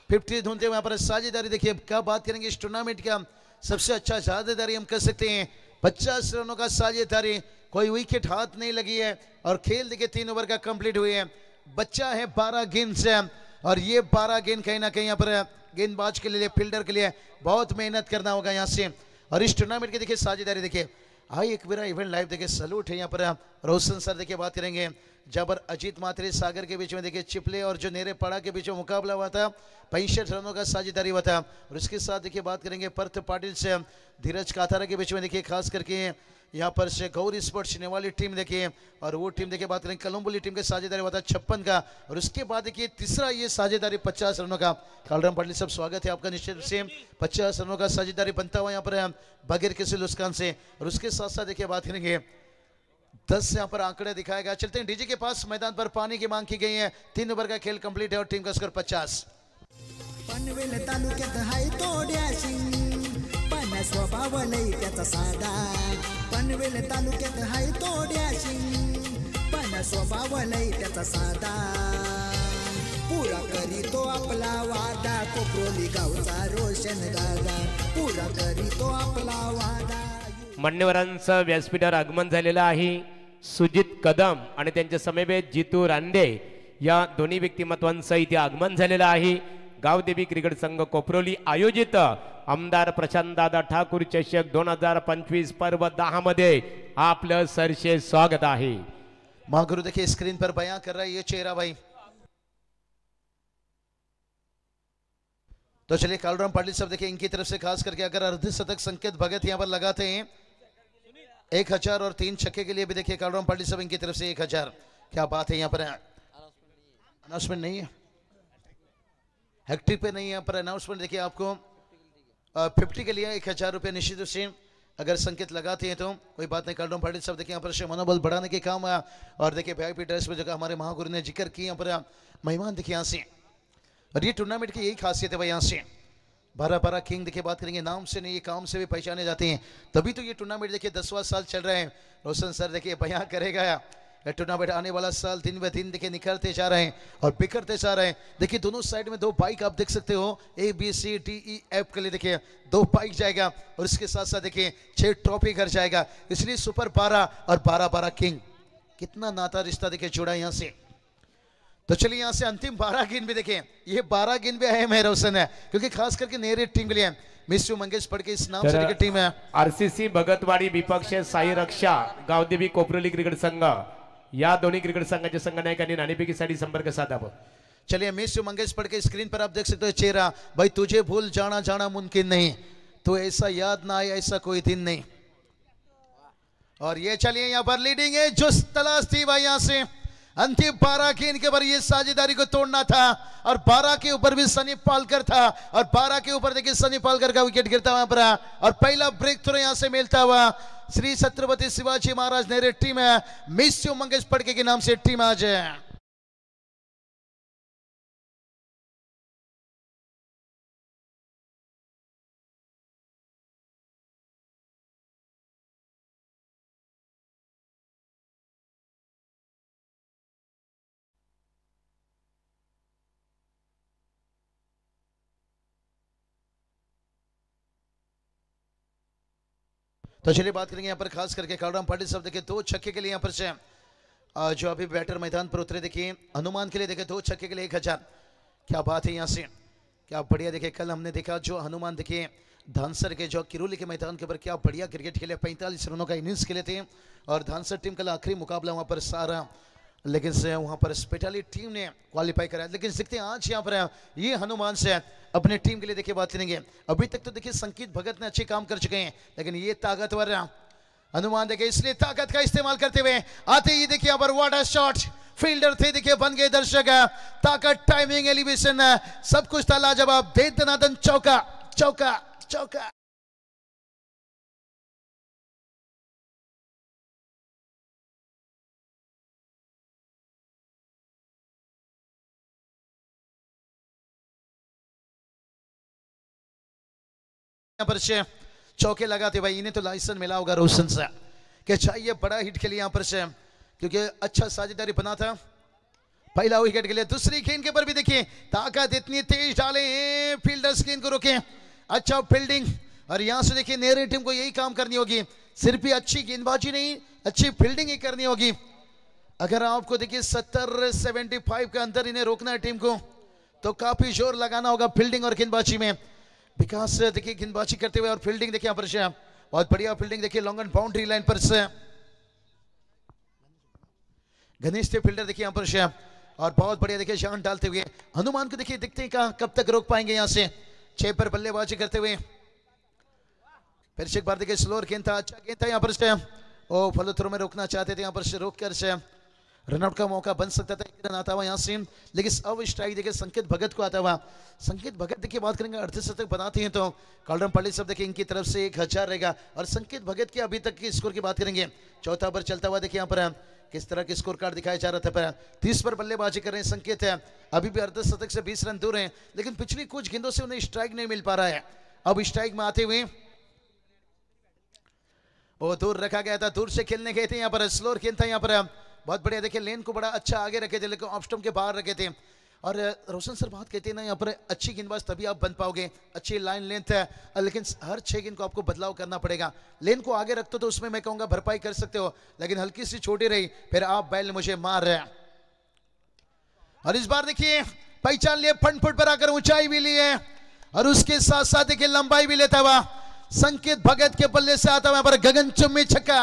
50 ढूंढते हुए यहाँ पर साझेदारी देखिए क्या बात करेंगे इस टूर्नामेंट का सबसे अच्छा साझेदारी हम कर सकते हैं। 50 रनों का साझेदारी, कोई विकेट हाथ नहीं लगी है और खेल देखिए 3 ओवर का कंप्लीट हुई है। बच्चा है 12 गेंद से और ये 12 गेंद कहीं ना कहीं यहाँ पर गेंदबाज के लिए फील्डर के लिए बहुत मेहनत करना होगा यहाँ से। और इस टूर्नामेंट की देखिए साझेदारी देखिए आई एक मेरा इवेंट लाइव देखिए सलूट है यहाँ पर रोशन सर देखिए बात करेंगे जहाँ पर अजीत मात्रे सागर के बीच में देखिए चिपले और जो नेरे पड़ा के बीच में मुकाबला हुआ था 65 रनों का साझेदारी हुआ था। और इसके साथ देखिए बात करेंगे पर्थ पाटिल से धीरज काथारा के बीच में देखिए खास करके यहाँ पर से गौरी स्पोर्ट्स वाली टीम देखिए और वो टीम देखिए बात करें कलम्बोली टीम के साझेदारी हुआ था 56 का। और उसके बाद देखिए तीसरा ये साझेदारी 50 रनों का। कालराम पाटिल साहब स्वागत है आपका निश्चित रूप से। 50 रनों का साझेदारी बनता हुआ यहाँ पर बगैर किसी लुस्कान से। और उसके साथ साथ देखिए बात करेंगे 10 यहाँ पर आंकड़े दिखाया गया। चलते हैं डीजे के पास, मैदान पर पानी की मांग की गई है। 3 ओवर का खेल कंप्लीट है और टीम का स्कोर 50। पनवेल तालुक्यात हाय तोड्याशी पण स्वभाव लई त्याचा साधा। पनवेल तालुक्यात हाय तोड्याशी पण स्वभाव लई त्याचा साधा। पुरा करीतो आपला वादा कोपरोली गावचा रोशन दादा। पुरा करीतो आपला वादा। मान्यवरांचं व्यासपीठावर आगमन झालेलं आहे। सुजित कदम आणि त्यांच्या समवेत जितू रांडे या दोन्ही व्यक्तिमत्वांचं इथे आगमन झालेलं आहे। गावदेवी क्रिकेट संघ कोपरोली आयोजित आमदार प्रशांतदादा ठाकूर चषक 2025 पर्व 10 मध्ये आपलं सरसे स्वागत आहे। महागुरु देखिए स्क्रीन पर बयां कर रहा है ये चेहरा भाई। तो चलिए कालराम पाटिल साहब देखिए इनकी तरफ से खास करके अगर अर्धशतक संकेत भगत यहाँ पर लगाते हैं 1000 और 3 छक्के के लिए भी देखिए कालराम पाटिल साहब इनकी तरफ से 1000। क्या बात है यहाँ पर अनाउंसमेंट नहीं है, हेक्टिक पे नहीं है यहाँ पर अनाउंसमेंट। देखिए आपको 50 के लिए 1000 रुपये निश्चित रूप से अगर संकेत लगाते हैं तो कोई बात नहीं। कालराम पाटिल साहब देखिए यहाँ पर मनोबल बढ़ाने के काम आया। और देखिए वीआईपी ड्रेस में जो हमारे महागुरु ने जिक्र किया यहाँ पर मेहमान देखिए यहाँ से। और ये टूर्नामेंट की यही खासियत है भाई, यहाँ से 12 किंग देखिए बात करेंगे नाम से नहीं ये काम से भी पहचाने जाते हैं। तभी तो ये टूर्नामेंट देखिए 10वां साल चल रहा है। रोशन सर देखिए बयां करेगा ये टूर्नामेंट आने वाला साल दिन ब दिन देखिए निखरते जा रहे हैं और बिखरते जा रहे हैं। देखिए दोनों साइड में 2 बाइक आप देख सकते हो ABCDEF के लिए देखिए 2 बाइक जाएगा। और इसके साथ साथ देखिए 6 ट्रॉफी घर जाएगा। इसलिए सुपर 12 और 12 किंग कितना नाता रिश्ता देखिए जुड़ा यहाँ से। तो चलिए यहाँ से अंतिम 12 गेंद भी देखें, ये 12 गेंद भी अहम है रोशन है क्योंकि खास करके नेरे टीम के लिए मिस्यू मंगेश पड़के इस नाम से देखिए टीम है। आरसीसी भगतवाडी विपक्ष साई रक्षा गावदेवी कोपरोली क्रिकेट संघ या दोन्ही क्रिकेट संघाच्या संघनायकांनी नाणेफेकीसाठी संपर्क साधावा। चलिए मिस्यू मंगेश पड़के स्क्रीन पर आप देख सकते हो चेहरा भाई। तुझे भूल जाना जाना मुमकिन नहीं, तो ऐसा याद ना आए ऐसा कोई दिन नहीं। और ये चलिए यहाँ पर लीडिंग है जो तलाश थी भाई यहाँ से अंतिम 12 गेंद के ऊपर ये साझेदारी को तोड़ना था। और 12 के ऊपर भी सनी पालकर था और 12 के ऊपर देखिए सनी पालकर का विकेट गिरता हुआ पर और पहला ब्रेक थ्रो यहां से मिलता हुआ श्री छत्रपति शिवाजी महाराज नेरे टीम है। मिस्यू मंगेश पड़के के नाम से टीम आज है। तो चलिए बात करेंगे यहाँ पर खास करके कालराम पाटिल साहब देखिए 2 छक्के के लिए यहाँ पर से जो अभी बैटर मैदान पर उतरे देखिए हनुमान के लिए देखिए 2 छक्के के लिए 1000। क्या बात है यहाँ से, क्या बढ़िया। देखिए कल हमने देखा जो हनुमान देखिए धानसर के जो किरोली के मैदान के ऊपर क्या बढ़िया क्रिकेट खेले, 45 रनों का इनिंग्स खेले थे। और धानसर टीम का आखिरी मुकाबला वहाँ पर सारा लेकिन से वहाँ पर स्पेटली टीम ने क्वालिफाई करा। लेकिन देखते हैं आज यहाँ पर ये हनुमान से अपने टीम के लिए देखिए बात करेंगे। अभी तक तो देखिए संकेत भगत ने अच्छे काम कर चुके हैं लेकिन ये ताकतवर हनुमान देखिए इसलिए ताकत का इस्तेमाल करते हुए आते ही देखिए यहाँ पर वाटर शॉट फील्डर थे देखिए बन गए दर्शक। ताकत टाइमिंग एलिवेशन सब कुछ था लाजवाब। दे दनादन चौका चौका चौका। यहाँ पर से चौके लगाते भाई, इन्हें तो लाइसेंस मिला होगा रोशन से कि चाहिए बड़ा हिट के लिए यहाँ पर से, क्योंकि अच्छा साझेदारी बना था। पहला विकेट के लिए दूसरी गेंद के ऊपर भी देखिए ताकत इतनी तेज डाले फील्डर्स गेंद को रोके, अच्छा फील्डिंग। और यहां से देखिए नेरे टीम को यही काम करनी होगी, सिर्फ ही अच्छी गेंदबाजी नहीं अच्छी फील्डिंग ही करनी होगी। अगर आपको देखिए 70-75 के अंदर इन्हें रोकना है टीम को, तो काफी जोर लगाना होगा फील्डिंग और गेंदबाजी में। विकास देखिए गेंदबाजी करते हुए और फील्डिंग देखिए यहाँ पर से बहुत बढ़िया फील्डिंग देखिए लॉन्ग एंड बाउंड्री लाइन पर से घनिष्ठ फील्डर देखिए यहाँ पर से, और बहुत बढ़िया देखिए जान डालते हुए हनुमान को देखिए दिखते हैं कब तक रोक पाएंगे यहाँ से 6 पर बल्लेबाजी करते हुए। फिर से एक बार देखिए स्लोअर गेंद था, अच्छा गेंद था यहाँ पर से, ओ फॉलो थ्रो में रोकना चाहते थे यहाँ पर से, रोक कर से रनआउट का मौका बन सकता था, एक रन आता हुआ यहाँ से। लेकिन अब स्ट्राइक देखिए संकेत भगत को आता हुआ, संकेत भगत देखिए बात करेंगे अर्धशतक बनाते हैं तो कॉलरम पाली सब देखिए इनकी तरफ से 1000 रहेगा। और संकेत भगत के अभी तक की स्कोर की बात करेंगे, चौथा ओवर चलता हुआ देखिए यहाँ पर किस तरह के स्कोर कार्ड दिखाया जा रहा था। पर 30 पर बल्लेबाजी कर रहे हैं संकेत है, अभी भी अर्धशतक से 20 रन दूर हैं, लेकिन पिछली कुछ गेंदों से उन्हें स्ट्राइक नहीं मिल पा रहा है। अब स्ट्राइक में आते हुए वो दूर रखा गया था, दूर से खेलने गए थे यहाँ पर, स्लोअर गेंद था यहाँ पर, बहुत बढ़िया देखिए लेन को बड़ा अच्छा आगे रखे थे लेकिन ऑफ स्टंप के बाहर रखे थे। और रोशन सर बात कहते हैं ना यहाँ पर अच्छी गेंदबाज तभी आप बन पाओगे, अच्छी लाइन लेंथ है, लेकिन हर 6 गेंद को आपको बदलाव करना पड़ेगा। लेन को आगे रखते तो उसमें मैं कहूंगा भरपाई कर सकते हो, लेकिन हल्की सी छोटी रही फिर आप बैल मुझे मार रहे हैं। और इस बार देखिए पहचान लिए, फ्रंट फुट पर आकर ऊंचाई भी ली है और उसके साथ साथ देखिए लंबाई भी लेता हुआ संकेत भगत के बल्ले से आता हुआ पर गगनचुम्बी छक्का।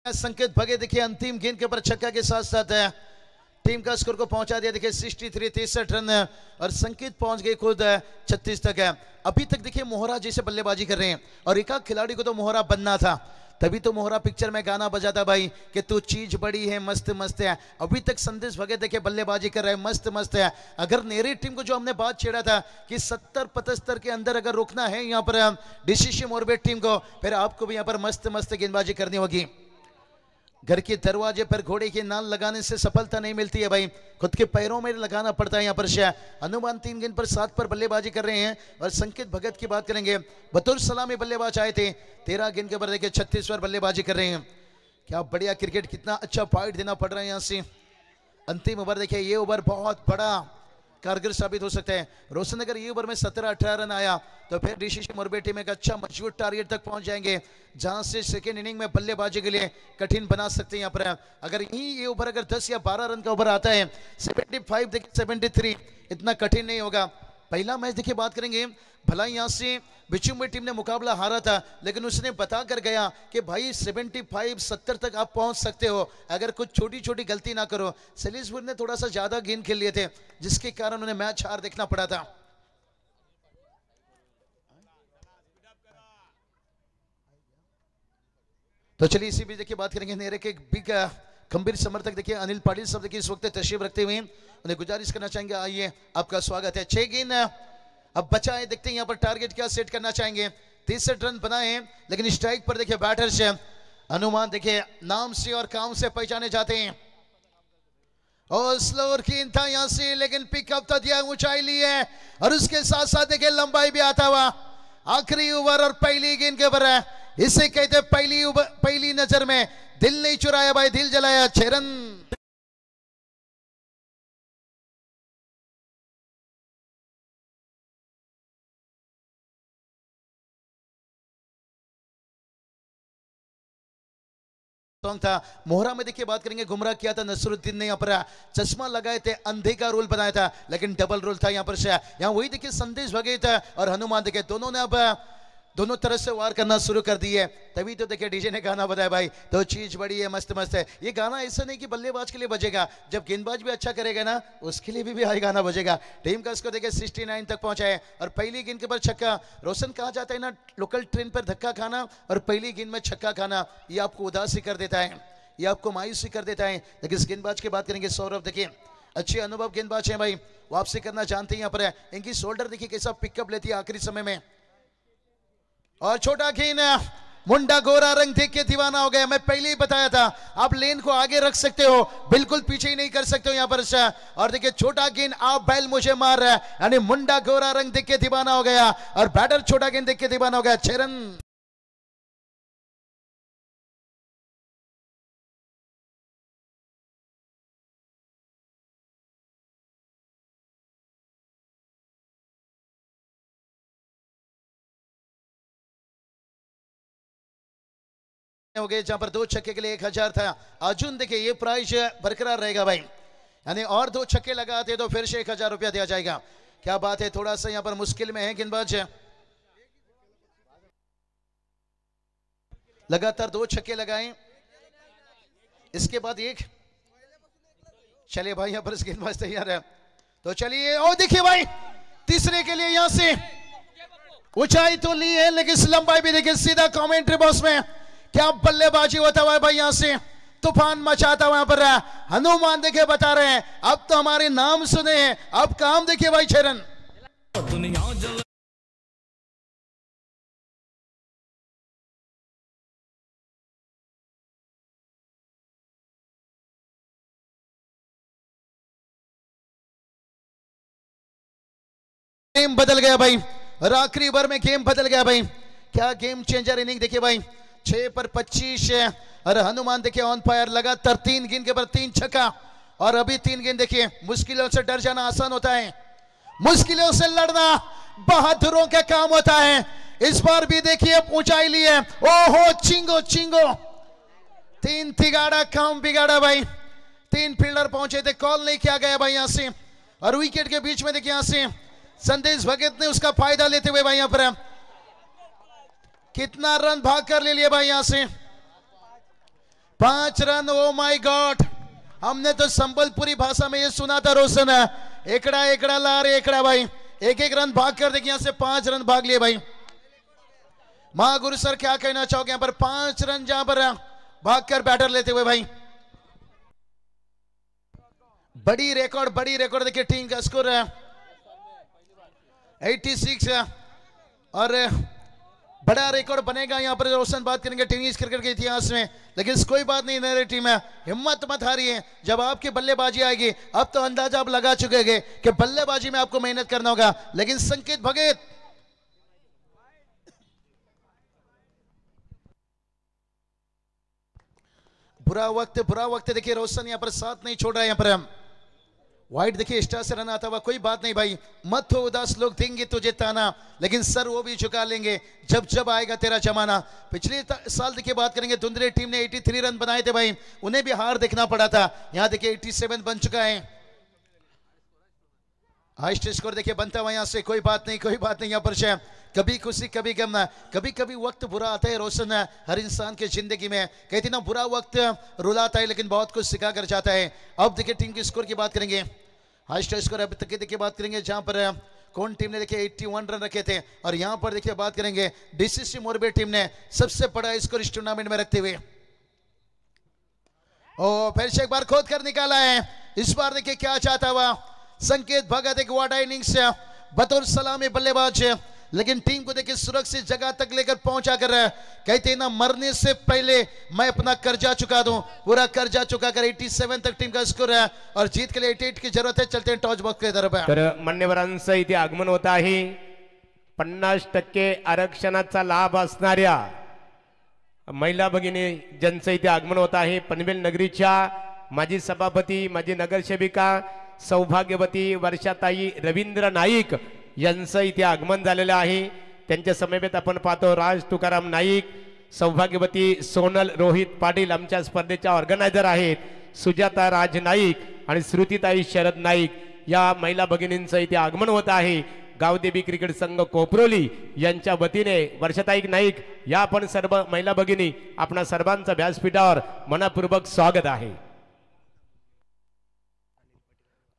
संकेत भगत देखिए अंतिम गेंद के ऊपर छक्का के साथ साथ है टीम का स्कोर को पहुंचा दिया देखिए 63 रन, और संकेत पहुंच गए खुद 36 तक है। अभी तक देखिए मोहरा जैसे बल्लेबाजी कर रहे हैं और एक खिलाड़ी को तो मोहरा बनना था, तभी तो मोहरा पिक्चर में गाना बजाता भाई कि तू चीज बड़ी है मस्त मस्त है। अभी तक संदेश भगत देखिए बल्लेबाजी कर रहे हैं मस्त मस्त है। अगर नेरी टीम को जो हमने बात छेड़ा था कि 70-75 के अंदर अगर रोकना है यहाँ पर डीसीसी मोरबेट टीम को, फिर आपको भी यहाँ पर मस्त मस्त गेंदबाजी करनी होगी। घर के दरवाजे पर घोड़े की नाल लगाने से सफलता नहीं मिलती है भाई, खुद के पैरों में लगाना पड़ता है। यहाँ पर हनुमान 3 गेंद पर 7 पर बल्लेबाजी कर रहे हैं। और संकेत भगत की बात करेंगे, बतौर सलामी बल्लेबाज आए थे, 13 गेंद के ऊपर देखिए 36 पर बल्लेबाजी कर रहे हैं। क्या बढ़िया क्रिकेट, कितना अच्छा फाइट देना पड़ रहा है यहाँ से। अंतिम ओवर देखिए, ये ओवर बहुत बड़ा कारगर साबित हो सकता है। रोशन अगर ये ओवर में 17-18 रन आया तो फिर डीसीसी मोरबे टीम एक अच्छा मजबूत टारगेट तक पहुंच जाएंगे, जहां से सेकेंड इनिंग में बल्लेबाजी के लिए कठिन बना सकते हैं। यहाँ पर अगर यही ये ओवर अगर 10 या 12 रन का ओवर आता है, 75 देखिए 73, इतना कठिन नहीं होगा। पहला मैच देखिए बात करेंगे, भला यहाँ से बिचुम्बी टीम ने मुकाबला हारा था, लेकिन उसने बता कर गया कि भाई 75-70 तक आप पहुंच सकते हो अगर कुछ छोटी छोटी गलती ना करो। सैलिसबुरी ने थोड़ा सा ज्यादा गेंद खेल लिए थे, जिसके कारण उन्हें मैच हार देखना पड़ा था। तो चलिए इसी बीच देखिए बात करेंगे नेरे के बिग गंभीर समर्थक देखिए अनिल पाटिल साहब देखिए इस वक्त तशरीफ रखते हुए, उन्हें गुजारिश करना चाहेंगे आइए आपका स्वागत है। 6 गेंद अब बचा है, देखते हैं यहाँ पर टारगेट क्या सेट करना चाहेंगे। 63 रन बनाए हैं, लेकिन स्ट्राइक पर देखिए बैटर से हनुमान देखिए नाम से और काम से पहचाने जाते हैं। और स्लोअर गेंद था यहाँ से, लेकिन पिकअप तो दिया, ऊंचाई ली है और उसके साथ साथ देखिए लंबाई भी आता हुआ। आखिरी ओवर और पहली गेंद के ऊपर है, इसे कहते पहली नजर में दिल नहीं चुराया भाई, दिल जलाया। 6 रन। था मोहरा में देखिए बात करेंगे, गुमराह किया था नसरुद्दीन ने, यहाँ पर चश्मा लगाए थे, अंधे का रोल बनाया था, लेकिन डबल रोल था यहाँ पर से। यहाँ वही देखिए संदेश भगत और हनुमान देखिए दोनों ने अब दोनों तरफ से वार करना शुरू कर दी है। तभी तो देखिए डीजे ने गाना बताया भाई, तो चीज बड़ी है मस्त मस्त है। ये गाना ऐसा नहीं कि बल्लेबाज के लिए बजेगा, जब गेंदबाज भी अच्छा करेगा ना उसके लिए भी हाई गाना बजेगा। टीम का इसको देखिए 69 तक पहुंचा है और पहली गेंद के ऊपर छक्का। रोशन कहा जाता है ना, लोकल ट्रेन पर धक्का खाना और पहली गेंद में छक्का खाना, ये आपको उदासी कर देता है, ये आपको मायूसी कर देता है। लेकिन इस गेंदबाज की बात करेंगे सौरभ, देखिए अच्छे अनुभव गेंदबाज हैं भाई, वापसी करना जानते हैं यहाँ पर है। इनकी शोल्डर देखिए कैसा पिकअप लेती है आखिरी समय में। और छोटा गेंद, मुंडा गोरा रंग देख के दीवाना हो गया। मैं पहले ही बताया था आप लेन को आगे रख सकते हो, बिल्कुल पीछे ही नहीं कर सकते हो यहाँ पर। और देखिए छोटा गेंद, आप बैल मुझे मार रहा है, यानी मुंडा गोरा रंग देख के दीवाना हो गया और बैटर छोटा गेंद देख के दीवाना हो गया। 6 रन। हो गए जहां पर 2 छक्के के लिए 1000 था। अर्जुन देखिए ये प्राइज बरकरार रहेगा भाई, यानी और 2 छक्के लगाते तो फिर से 1000 रुपया दिया जाएगा। क्या बात है, थोड़ा सा यहां पर मुश्किल में है गेंदबाज। लगातार 2 छक्के लगाए, इसके बाद एक। चलिए भाई यहां पर गेंदबाज तैयार है, तो चलिए। और देखिए भाई तीसरे के लिए यहां से ऊंचाई तो ली है, लेकिन इस लंबाई भी देखिए। सीधा कमेंट्री बॉक्स में क्या बल्लेबाजी होता हुआ भाई, यहां से तूफान मचाता हुआ पर हनुमान देखिए बता रहे हैं अब तो हमारे नाम सुने हैं, अब काम देखिए भाई। 6 रन। गेम बदल गया भाई, और आखिरी ओवर में गेम बदल गया भाई। क्या गेम चेंजर इनिंग देखिए भाई। 6 पर 25 और हनुमान देखिए ऑन फायर। लगातार 3 गेंद के पर 3 छक्का, और अभी 3 गेंद देखिए। मुश्किलों से डर जाना आसान होता है, मुश्किलों से लड़ना बहादुरों का काम होता है। इस बार भी देखिए ऊंचाई ली है। ओहो चिंगो चिंगो, 3 तिगाड़ा काम बिगाड़ा भाई। 3 फील्डर पहुंचे थे, कॉल नहीं किया गया भाई यहां से। और विकेट के बीच में देखिए यहां से संदेश भगत ने उसका फायदा लेते हुए भाई यहां पर कितना रन भाग कर ले लिए भाई यहां से। 5 रन। ओ माय गॉड, हमने तो संबलपुरी भाषा में ये सुना था रोशन, एकड़ा एकड़ा ला रे एकड़ा भाई। 1-1 रन भाग कर देखिए यहां से 5 रन भाग लिए भाई। महागुरु सर क्या कहना चाहोगे यहाँ पर? 5 रन जहां पर भाग कर बैटर लेते हुए भाई। बड़ी रिकॉर्ड देखिए। टीम का स्कोर 86 और बड़ा रिकॉर्ड बनेगा यहाँ पर। रोशन बात करेंगे टेनिस क्रिकेट के इतिहास में, लेकिन कोई बात नहीं, नई टीम है, हिम्मत मत हारिए। जब आपकी बल्लेबाजी आएगी, अब तो अंदाजा आप लगा चुके हैं कि बल्लेबाजी में आपको मेहनत करना होगा। लेकिन संकेत भगत बुरा वक्त देखिए। रोशन यहाँ पर साथ नहीं छोड़ रहा है। यहाँ पर वाइट देखिए स्टार से रन आता हुआ। कोई बात नहीं भाई, मत हो उदास, लोग देंगे तुझे ताना, लेकिन सर वो भी झुका लेंगे जब आएगा तेरा जमाना। पिछले साल देखिए बात करेंगे, धुंधले टीम ने 83 रन बनाए थे भाई, उन्हें भी हार देखना पड़ा था। यहाँ देखिए 87 बन चुका है। हाईएस्ट स्कोर देखिए बनता हुआ यहाँ से। कोई बात नहीं यहाँ पर शायद कभी खुशी कभी गम, कभी वक्त बुरा आता है रोशन हर इंसान के जिंदगी में। कहती ना बुरा वक्त रुलाता है, लेकिन बहुत कुछ सिखा कर जाता है। अब देखिए टीम के स्कोर की बात करेंगे। हाईएस्ट स्कोर अब तक की देखिए बात करेंगे, जहां पर कौन टीम ने देखिए 81 रन रखे थे, और यहां पर देखिए बात करेंगे डीसीसी मोरबी टीम ने सबसे बड़ा स्कोर इस टूर्नामेंट में रखते हुए। और फिर से एक बार खोद कर निकाला है। इस बार देखिए क्या चाहता हुआ संकेत भगत। एक वाडा इनिंग्स बतौर सलामी बल्लेबाज, लेकिन टीम को देखिए सुरक्षित जगह तक लेकर पहुंचा कर कहते हैं ना, मरने से पहले मैं अपना कर्जा चुका दूं, पूरा कर्जा चुका कर 87 तक टीम का स्कोर है, और जीत के लिए 88 की जरूरत है। चलते हैं टॉस बॉक्स की तरफ। तर मान्यवरांचं इथे आगमन होत आहे। 50% आरक्षणाचा लाभ असणाऱ्या महिला भगिनी ज्यांचं इथे आगमन होत आहे, पनवेल नगरीच्या माजी सभापती, माजी नगरसेविका सौभाग्यवती वर्षाताई रवींद्र नाईक यांचं इथे आगमन झालेलं आहे। त्यांच्या समवेत आपण पाहतो राज तुकाराम नाईक, सौभाग्यवती सोनल रोहित पाटील आमच्या स्पर्धेच्या ऑर्गनायझर आहेत, सुजाता राज नाईक आणि श्रुतीताई शरद नाईक या महिला भगिनींचं इथे आगमन होत आहे। गावदेवी क्रिकेट संघ कोपरोली यांच्या वतीने वर्षाताई नाईक या आपण सर्व महिला भगिनी आपणा सर्वांचं व्यासपीठावर मनपूर्वक स्वागत आहे।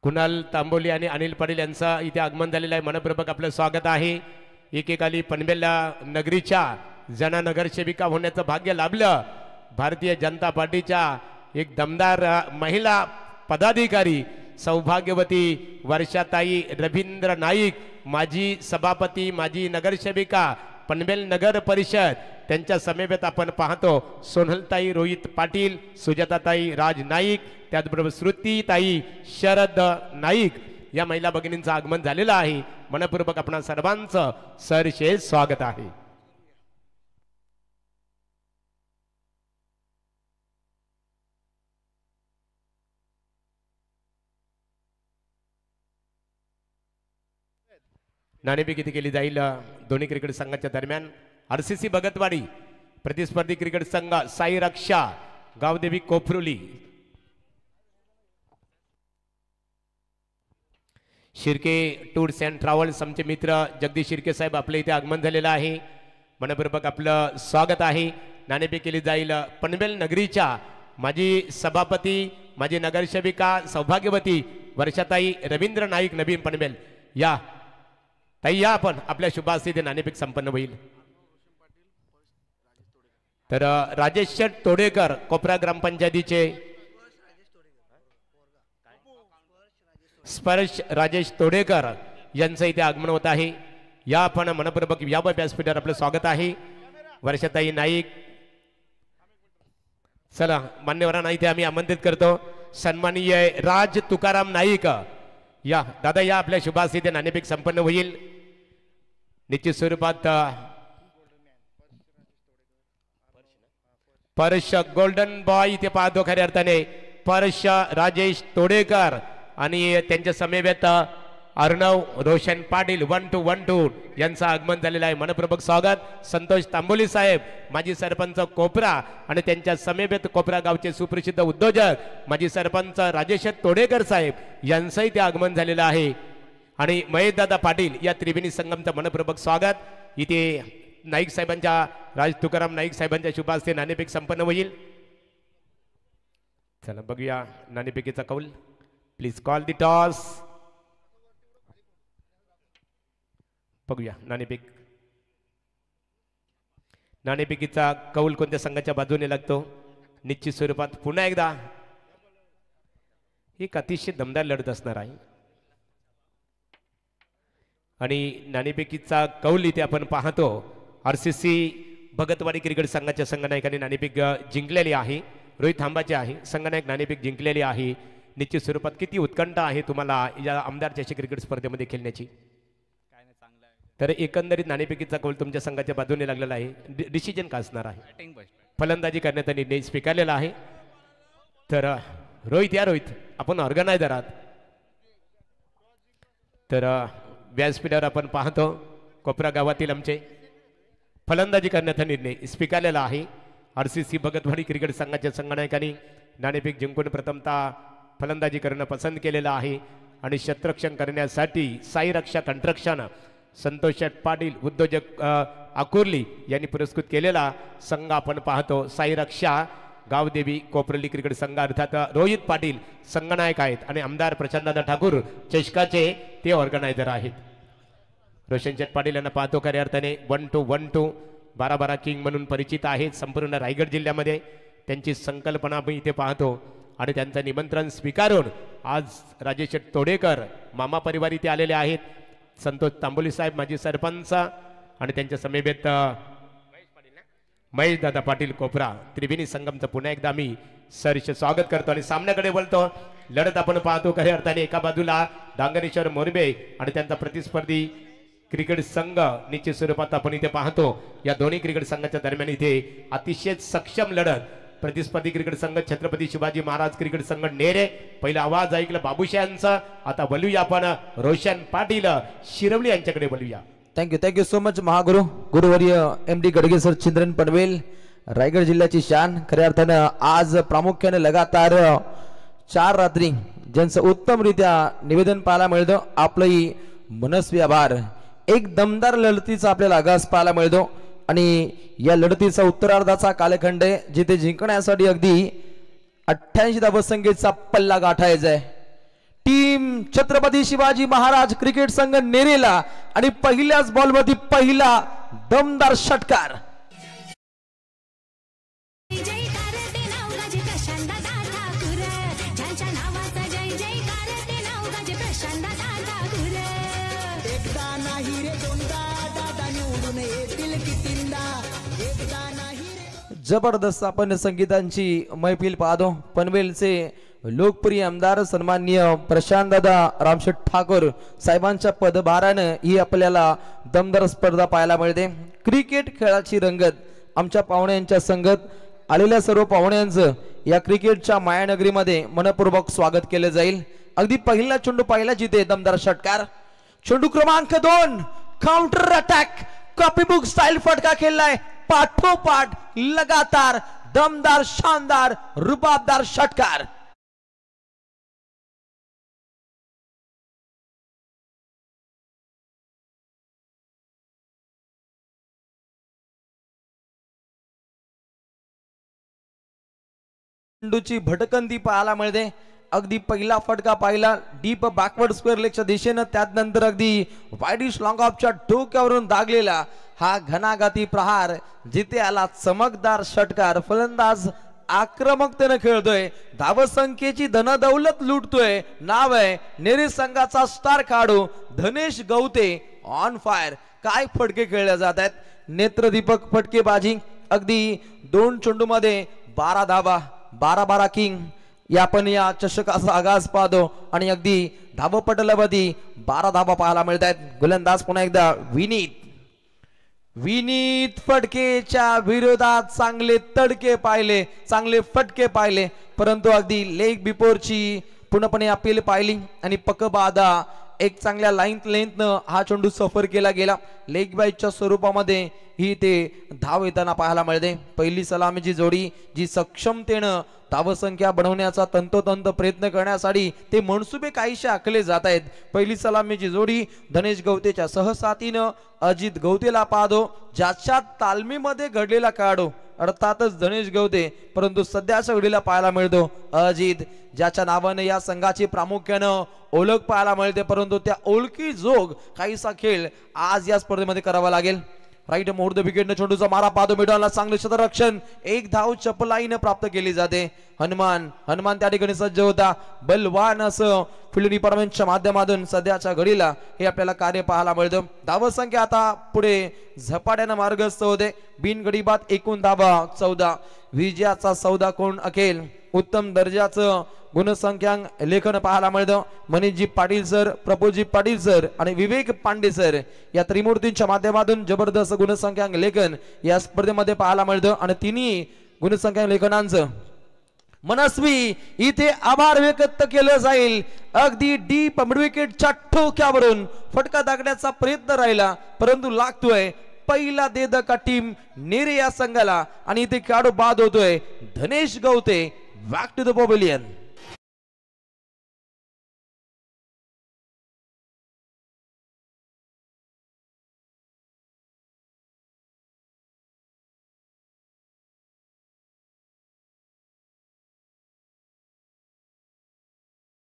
कुणाल तांबोली आणि अनिल पाटील यांचा इथे आगमन झालेलं आहे, मनपूर्वक आपलं स्वागत आहे। एकेकाली पनवेल नगरीच्या जना नगरसेविका होण्याचं भाग्य लाभलं। भारतीय जनता पार्टीच्या एक दमदार महिला पदाधिकारी सौभाग्यवती वर्षाताई रवींद्र नाईक, माजी सभापती, माजी नगरसेविका पनवेल नगर परिषद, त्यांच्या समेत आपण पाहतो सोनलताई रोहित पाटील, सुजाताताई राज नाईक, त्याचबरोबर श्रुतीताई शरद नाईक या महिला भगिनींचं आगमन झालेलं आहे. मनपूर्वक आपणा सर्वांचं सरशेष स्वागत आहे. नाणेफेक किती केली जाईल दोन्ही क्रिकेट संघाच्या दरम्यान. आरसीसी भगतवाडी प्रतिस्पर्धी क्रिकेट संघ साई रक्षा गावदेवी कोफरुली, शिर्के टूर्स अँड ट्रॅव्हल्स आमचे मित्र जगदीश शिर्के साहेब आपल्या इथे आगमन झालेलं आहे. मनपूर्वक आपलं स्वागत आहे. नाणेफेक केली जाईल पनवेल नगरीच्या माजी सभापती, माजी नगरसेविका सौभाग्यवती वर्षाताई रवींद्र नाईक नवीन पनवेल. या ताई या आपण आपल्या शुभास्थिती नाणेफेक संपन्न होईल. तर राजेश शेठ तोडेकर कोपरा ग्रामपंचायतीचे, स्पर्श राजेश तोडेकर यांचं इथे आगमन होत आहे. या आपण मनपूर्वक या व्यासपीठावर आपलं स्वागत आहे. वर्षाताई नाईक, चला मान्यवरांना इथे आम्ही आमंत्रित करतो. सन्माननीय राज तुकाराम नाईक या दादा या आपल्या शुभास्थिती नाणेफेक संपन्न होईल. निश्चित स्वरूपात परश गोल्डन बॉय इथे पाहतो खऱ्या अर्थाने परश राजेश तोडेकर आणि त्यांच्या समेत अर्णव रोशन पाटील 1-2 यांचं आगमन झालेलं आहे. मनपूर्वक स्वागत. संतोष तांबोली साहेब माजी सरपंच कोपरा आणि त्यांच्या समेत कोपरा गावचे सुप्रसिद्ध उद्योजक माजी सरपंच राजेश तोडेकर साहेब यांचंही ते आगमन झालेलं आहे. आणि महेशदादा पाटील या त्रिवेणी संगमचं मनपूर्वक स्वागत. इथे नाईक साहेबांच्या राज तुकाराम नाईक साहेबांच्या शुभास्ते नाणेफेक संपन्न होईल. चला बघूया नाणेफेकीचा कौल. Please call the toss. बघूया नाणेफेकीचा कौल कोणत्या संघाच्या बाजूने लागतो. निश्चित स्वरूपात पुन्हा एकदा एक अतिशय दमदार लढत असणार आहे. आणि नाणेफेकीचा कौल इथे आपण पाहतो आरसीसी भगतवाडी क्रिकेट संघाच्या संघनायकांनी नाणेफेक जिंकलेली आहे. रोहित थांबाचे आहे संघनायक नाणेफेक जिंकलेली आहे. निश्चित स्वरूपात किती उत्कंठ आहे तुम्हाला या आमदार चषक क्रिकेट स्पर्धेमध्ये खेळण्याची. तर एकंदरीत नाणेफेकीचा कौल तुमच्या संघाच्या बाजूने लागलेला आहे. डिसिजन का असणार आहे. फलंदाजी करण्याचा निर्णय स्वीकारलेला आहे. तर रोहित आपण ऑर्गनायझर आहात. तर व्यासपीठावर आपण पाहतो कोपरा गावातील आमचे फलंदाजी करण्याचा निर्णय स्वीकारलेला आहे. आरसीसी भगतवाडी क्रिकेट संघाच्या संघनायकांनी नाणेफेक जिंकून प्रथमतः फलंदाजी करणं पसंत केलेलं आहे. आणि क्षेत्ररक्षण करण्यासाठी साई रक्षा कंस्ट्रक्शन संतोष पाटील उद्योजक आकुर्ली यांनी पुरस्कृत केलेला संघ आपण पाहतो. साई रक्षा गावदेवी कोपरली क्रिकेट संघ अर्थात रोहित पाटील संघनायक आहेत आणि आमदार प्रचंडदादा ठाकूर चषकाचे ते ऑर्गनायझर आहेत. रोशन शेठ पाटील यांना पाहतो खऱ्या अर्थाने 1-2 12 किंग म्हणून परिचित आहेत संपूर्ण रायगड जिल्ह्यामध्ये. त्यांची संकल्पना आपण इथे पाहतो आणि त्यांचं निमंत्रण स्वीकारून आज राजेश तोडेकर मामा परिवार इथे आलेले आहेत. संतोष तांबोली साहेब माजी सरपंच आणि त्यांच्या समेत महेशदादा पाटील कोपरा त्रिवेणी संगमचं पुन्हा एकदा आम्ही सरचे स्वागत करतो. आणि सामन्याकडे बोलतो. लढत आपण पाहतो खऱ्या अर्थाने एका बाजूला डांगरेश्वर मोरबे आणि त्यांचा प्रतिस्पर्धी क्रिकेट संघ. निश्चित स्वरूपात आपण इथे पाहतो या दोन्ही क्रिकेट संघाच्या दरम्यान इथे अतिशय सक्षम लढत. प्रतिस्पर्धी क्रिकेट संघ छत्रपती शिवाजी महाराज क्रिकेट संघ नेरे. पहिला आवाज ऐकला बाबूशांचा. आता बोलूया आपण रोशन पाटील शिरवली यांच्याकडे बोलूया. Thank you so much Mahaguru गुरुवर्य MD Gadge sir चिंद्रन Panvel Raigad जिल्ह्याची शान. खऱ्या अर्थानं आज प्रामुख्याने लगातार 4 रात्री ज्यांचं उत्तमरित्या निवेदन पाहायला मिळतं. आपलंही मनस्वी आभार. एक दमदार लढतीचा आपल्याला आगास पाहायला मिळतो आणि या लढतीचा उत्तरार्धाचा कालखंड आहे जिथे जिंकण्यासाठी अगदी 88 धावसंख्येचा पल्ला गाठायचा आहे. टीम छत्रपती शिवाजी महाराज क्रिकेट संघ नेरेला आणि पहिल्याच बॉलमध्ये पहिला दमदार षटकार. जय कारते नाव माझे प्रशांत दादा ठाकूर ज्यांच्या नावाचा जय जय कारते जबरदस्त आपण संगीतांची मैफिल पाहतो। पनवेलचे लोकप्रिय आमदार सन्माननीय प्रशांत दादा रामशेठ ठाकूर साहेबांच्या पदभारानं ही आपल्याला दमदार स्पर्धा पाहायला मिळते। क्रिकेट खेळाची रंगत आमच्या पाहुण्यांच्या संगत आलेल्या सर्व पाहुण्यांचं या क्रिकेटच्या मायानगरीमध्ये मनपूर्वक स्वागत केले जाईल। अगदी पहिला चेंडू पाहिला जिथे दमदार षटकार, चेंडू क्रमांक 2 काउंटर अटॅक कॉपीबुक स्टाईल फटका खेळलाय, पाठोपाठ लगातार दमदार शानदार रुबाबदार षटकार। चेंडूची भटकंती पाहायला मिळते। अगदी पहिला फटका पाहिला डीप बॅकवर्ड स्क्वेअर लेगच्या दिशेनं, त्यानंतर अगदी वाईडिश लॉंग ऑफच्या डोक्यावरून दागलेला हा घनाघाती प्रहार जिथे आला चमकदार षटकार। फलंदाज आक्रमकतेने खेळतोय, धावसंख्येची धनदौलत लुटतोय। नाव आहे नेरे संघाचा स्टार खेळाडू धनेश गवते ऑन फायर। काय फटके खेळले जात आहेत, नेत्रदीपक फटकेबाजी। अगदी 2 चेंडूमध्ये 12 धावा, 12 किंग या आपण या चषकाचा आगाज पाहतो आणि अगदी धावपटलावरती 12 धावा पाहायला मिळत आहेत। गोलंदाज पुन्हा एकदा विनीत फटकेच्या विरोधात चांगले तडके पाहिले, चांगले फटके पाहिले, परंतु अगदी लेग बिफोरची पूर्णपणे अपील पाहिली आणि पकबादा एक चांगल्या लेंथनं हा चेंडू सफर केला गेला। लेग बाईटच्या स्वरूपामध्ये ही ते धाव येताना पाहायला मिळते। पहिली सलामीची जोडी जी सक्षमतेनं धावसंख्या बनवण्याचा तंतोतंत प्रयत्न करण्यासाठी ते मनसुबे काहीशे आखले जात आहेत। पहिली सलामीची जोडी धनेश गवतेच्या सहसाथीनं अजित गवतेला पाहतो, ज्याच्या तालमीमध्ये घडलेला खेळाडू अर्थातच धनेश गवते, परंतु सध्याच्या घडीला पाहायला मिळतो अजित, ज्याच्या नावाने या संघाची प्रामुख्यानं ओळख पाहायला मिळते, परंतु त्या ओळखी जोग काहीसा खेळ आज या स्पर्धेमध्ये करावा लागेल। राईट मुहूर्त विकेटने चेंडूचा मारा पाहतो, मिडॉनला चांगले क्षेत्ररक्षण, एक धाव चपलाईने प्राप्त केली जाते। हनुमान त्या ठिकाणी सज्ज होता, बलवान असं फील्ड डिपार्टमेंटच्या माध्यमातून सध्याच्या घडीला हे आपल्याला कार्य पाहायला मिळतं। धावसंख्या आता पुढे झपाट्याने मार्गस्थ होते। बिनगडीबाद एकूण धावा 14, विजयाचा सौदा कोण अखेल, उत्तम दर्जाचं गुणसंख्यांक लेखन पाहायला मिळतं। मनीषजी पाटील सर, प्रभूजी पाटील सर आणि विवेक पांडे सर या त्रिमूर्तींच्या माध्यमातून जबरदस्त गुणसंख्यांक लेखन या स्पर्धेमध्ये पाहायला मिळतं आणि तिन्ही गुणसंख्यांक लेखनांचं मनस्वी इथे आभार व्यक्त केलं जाईल। अगदी डीप विकेटच्या ठोक्यावरून फटका दागण्याचा प्रयत्न राहिला, परंतु लागतोय पहिला देदका टीम नेरे या संघाला आणि इथे खेळाडू बाद होतोय Dhanesh Gavate. Back to the pavilion.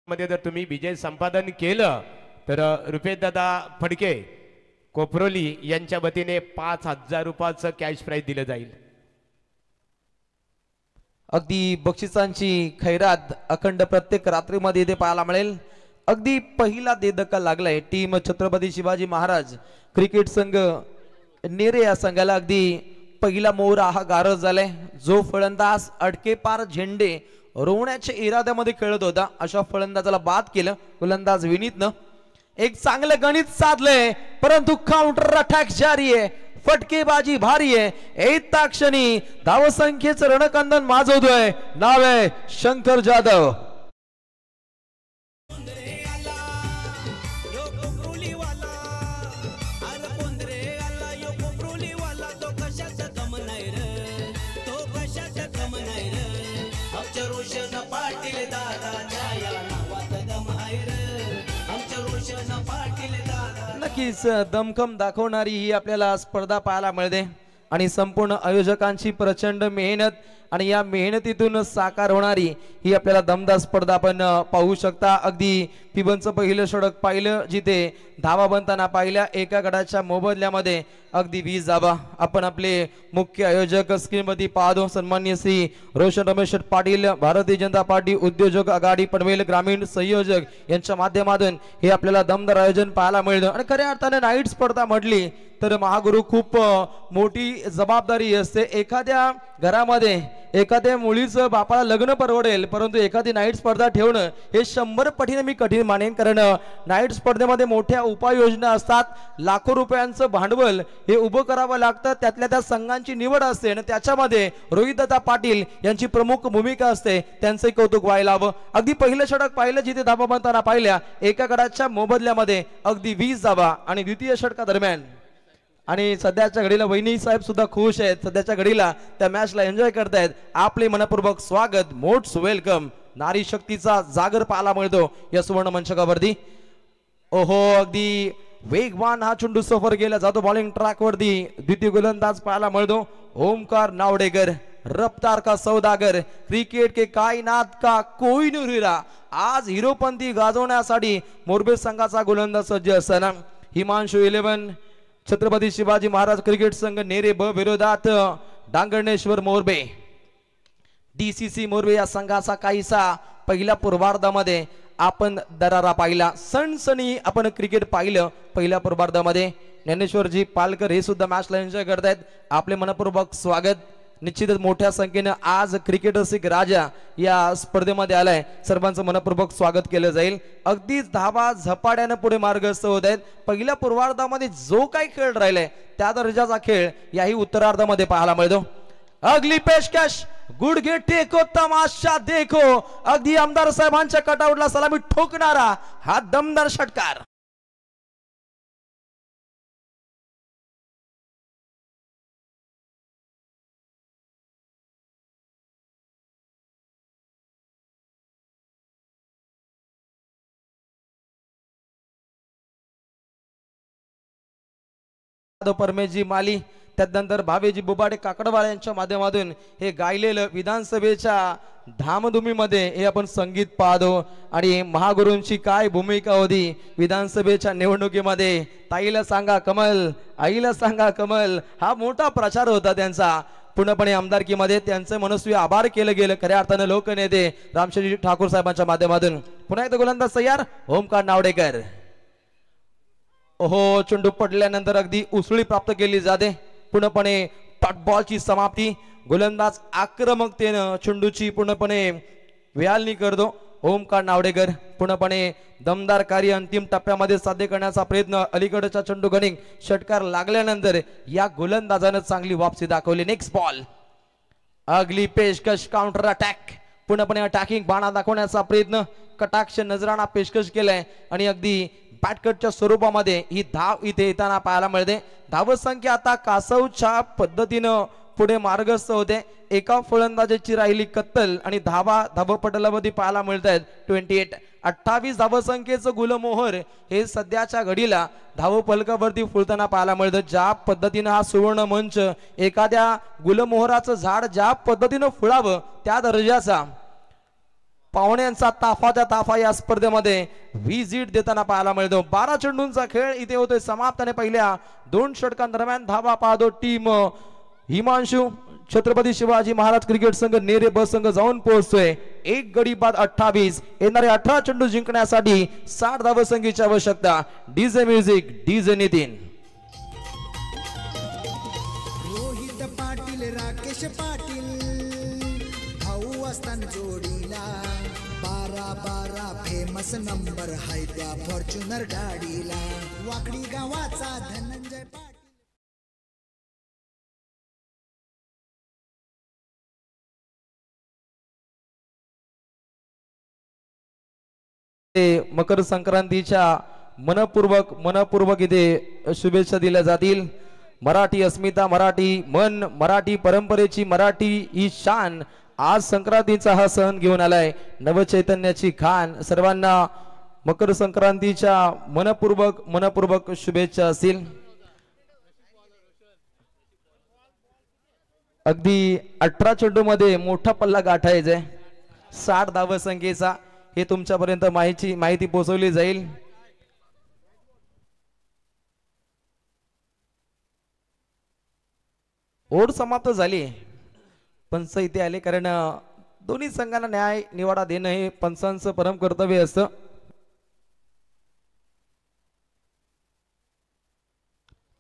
मध्ये जर तुम्ही विजय संपादन केलं तर रुपेश दादा फडके कोपरोली यांच्या वतीने 5000 रुपयाचं कॅश प्राइज दिलं जाईल। अगदी बक्षिसांची खैरात अखंड प्रत्येक रात्रीमध्ये इथे पाहायला मिळेल। अगदी पहिला देदका लागलाय टीम छत्रपती शिवाजी महाराज क्रिकेट संघ नेरे या संघाला। अगदी पहिला मोहरा हा गारज झालाय, जो फलंदाज अडके पार झेंडे रोवण्याच्या इराद्यामध्ये खेळत होता अशा फलंदाजाला बाद केलं गोलंदाज विनीतनं। एक चांगलं गणित साधलंय, परंतु काउंटर अटॅक जारी आहे, फटकेबाजी भारी आहे। एका क्षणी धावसंख्येचं रणकंदन माजवतोय, नाव आहे शंकर जाधव। नक्कीच दमखम दाखवणारी ही आपल्याला स्पर्धा पाहायला मिळते आणि संपूर्ण आयोजकांची प्रचंड मेहनत आणि या मेहनतीतून साकार होणारी ही आपल्याला दमदार स्पर्धा आपण पाहू शकता। अगदी पिबनचं पहिलं षटक पाहिलं जिथे धावा बनताना पाहिल्या एका गडाच्या मोबदल्यामध्ये अगदी 20 धावा. आपण आपले मुख्य आयोजक स्क्रीनमध्ये पाहतो सन्माननीय श्री रोशन रमेश पाटील भारतीय जनता पार्टी उद्योजक आघाडी पनवेल ग्रामीण संयोजक यांच्या माध्यमातून हे आपल्याला दमदार आयोजन पाहायला मिळतं. आणि खऱ्या अर्थाने नाईट स्पर्धा म्हटली तर महागुरु खूप मोठी जबाबदारी असते. एखाद्या घरामध्ये एखाद्या मुलीचं बापाला लग्न परवडेल परंतु एखादी नाईट स्पर्धा ठेवणं हे 100 पटीने मी कठीण मानेन. कारण नाईट स्पर्धेमध्ये मोठ्या उपाययोजना असतात. लाखो रुपयांचं भांडवल हे उभं करावं लागतं. त्यातल्या त्या संघांची निवड असते आणि त्याच्यामध्ये रोहितदादा पाटील यांची प्रमुख भूमिका असते. त्यांचे कौतुक व्हायला हवं. अगदी पहिलं षटक पाहिलं जिथे धावा बनताना पाहिल्या एका गडाच्या मोबदल्यामध्ये अगदी 20 धावा आणि द्वितीय षटकादरम्यान आणि सध्याच्या घडीला वहिनी साहेब सुद्धा खुश आहेत. सध्याच्या घडीला त्या मॅचला एन्जॉय करतायत. आपले मनपूर्वक स्वागत मोठ्स वेलकम. नारी शक्तीचा जागर पाहायला मिळतो या सुवर्ण मंचकावरती. ओहो अगदी वेगवान हा चेंडू सफर केला जातो बॉलिंग ट्रॅक वरती. द्वितीय गोलंदाज पाहायला मिळतो ओमकार नावडेकर. रफ्तार का सौदागर क्रिकेट के कायनात का कोई नुरीरा. आज हिरोपंथी गाजवण्यासाठी मोरबे संघाचा गोलंदाज सज्ज असताना हिमांशु 11 छत्रपती शिवाजी महाराज क्रिकेट संघ नेरे ब विरोधात डांगणेश्वर मोरबे. डीसीसी मोरबे या संघाचा काहीसा पहिल्या पूर्वार्धामध्ये आपण दरारा पाहिला. सणसणी आपण क्रिकेट पाहिलं पहिल्या पूर्वार्धामध्ये. ज्ञानेश्वरजी पालकर हे सुद्धा मॅचला एन्जॉय करतायत. आपले मनपूर्वक स्वागत. निश्चितच मोठ्या संख्येने आज क्रिकेटर्स एक राजा या स्पर्धेमध्ये आलाय. सर्वांचं मनपूर्वक स्वागत केलं जाईल. अगदीच धावा झपाट्याने पुढे मार्गस्थ होत आहेत. पहिल्या पूर्वार्धामध्ये जो काही खेळ राहिलाय त्या दर्जाचा खेळ याही उत्तरार्धामध्ये पाहायला मिळतो. अगली पेशकश गुडघे टेको तमाशा देखो. अगदी आमदार साहेबांच्या कटआउटला सलामी ठोकणारा हा दमदार षटकार. परमेशजी माली त्यानंतर भावेजी बुबाडे काकडवाळे यांच्या माध्यमातून हे गायलेलं विधानसभेच्या धामधुमीमध्ये हे आपण संगीत पाहतो. आणि महागुरूंची काय भूमिका होती विधानसभेच्या निवडणुकीमध्ये. ताईला सांगा कमल आईला सांगा कमल हा मोठा प्रचार होता त्यांचा. पूर्णपणे आमदारकीमध्ये त्यांचे मनस्वी आभार केलं गेलं खऱ्या अर्थाने लोकनेते रामशेजी ठाकूर साहेबांच्या माध्यमातून. पुन्हा एकदा गोलंदाज तयार ओमकार नावडेकर. ओहो चेंडू पडल्यानंतर अगदी उसळी प्राप्त केली जाते. पूर्णपणे डॉट बॉलची समाप्ती. गोलंदाज आक्रमकतेनं चेंडूची पूर्णपणे व्यालनी करतो ओमकार नावडेकर. पूर्णपणे दमदार कार्य अंतिम टप्प्यामध्ये साध्य करण्याचा प्रयत्न. अलीकडच्या चेंडू गणिक षटकार लागल्यानंतर या गोलंदाजानं चांगली वापसी दाखवली. नेक्स्ट बॉल अगली पेशकश काउंटर अटॅक. पूर्णपणे अटॅकिंग बाणा दाखवण्याचा प्रयत्न. कटाक्ष नजराणा पेशकश केलाय आणि अगदी बॅटकटच्या स्वरूपामध्ये ही धाव इथे येताना पाहायला मिळते. धावसंख्या आता कासवच्या पद्धतीनं पुढे मार्गस्थ होते. एका फलंदाजाची राहिली कत्तल आणि धावा धावपटलावरती पाहायला मिळत आहेत 28. 28 धावसंख्येचं गुलमोहर हे सध्याच्या घडीला धावफलकावरती फुलताना पाहायला मिळतं. ज्या पद्धतीनं हा सुवर्ण मंच एखाद्या गुलमोहराचं झाड ज्या पद्धतीनं फुलावं त्या दर्जाचा पाहुण्यांचा ताफाच्या ताफा या स्पर्धेमध्ये व्हिजिट देताना पाहायला मिळतो. 12 चेंडूंचा खेळ इथे होतोय समाप्त. आणि पहिल्या 2 षटकांदरम्यान धावा पाहतो टीम हिमांशु छत्रपती शिवाजी महाराज क्रिकेट संघ नेरे ब संघ जाऊन पोहोचतोय. एक गडी बाद 28. येणारे 18 चेंडू जिंकण्यासाठी 60 धावसंख्येची आवश्यकता. DJ music DJ Nitin. Rohit Patil Rakesh Patil भाऊ असताना जोडीला 12 फेमस नंबर हाय त्या फॉर्च्युनर गाडीला. वाकडी गावाचा धनंजय पाटील. मकर संक्रांतीच्या मनपूर्वक इथे शुभेच्छा दिल्या जातील. मराठी अस्मिता मराठी मन मराठी परंपरेची मराठी ही शान आज संक्रांतीचा हा सण घेऊन आलाय. नवचैतन्याची खान. सर्वांना मकर संक्रांतीच्या मनपूर्वक शुभेच्छा असतील. अगदी 18 चेंडू मध्ये मोठा पल्ला गाठायचा 60 धावसंख्येचा. हे तुमच्यापर्यंत माहिती पोहोचवली जाईल. ओढ समाप्त झाली. पंच इथे आले कारण दोन्ही संघांना न्याय निवाडा देणं हे पंचांचं परम कर्तव्य असतं.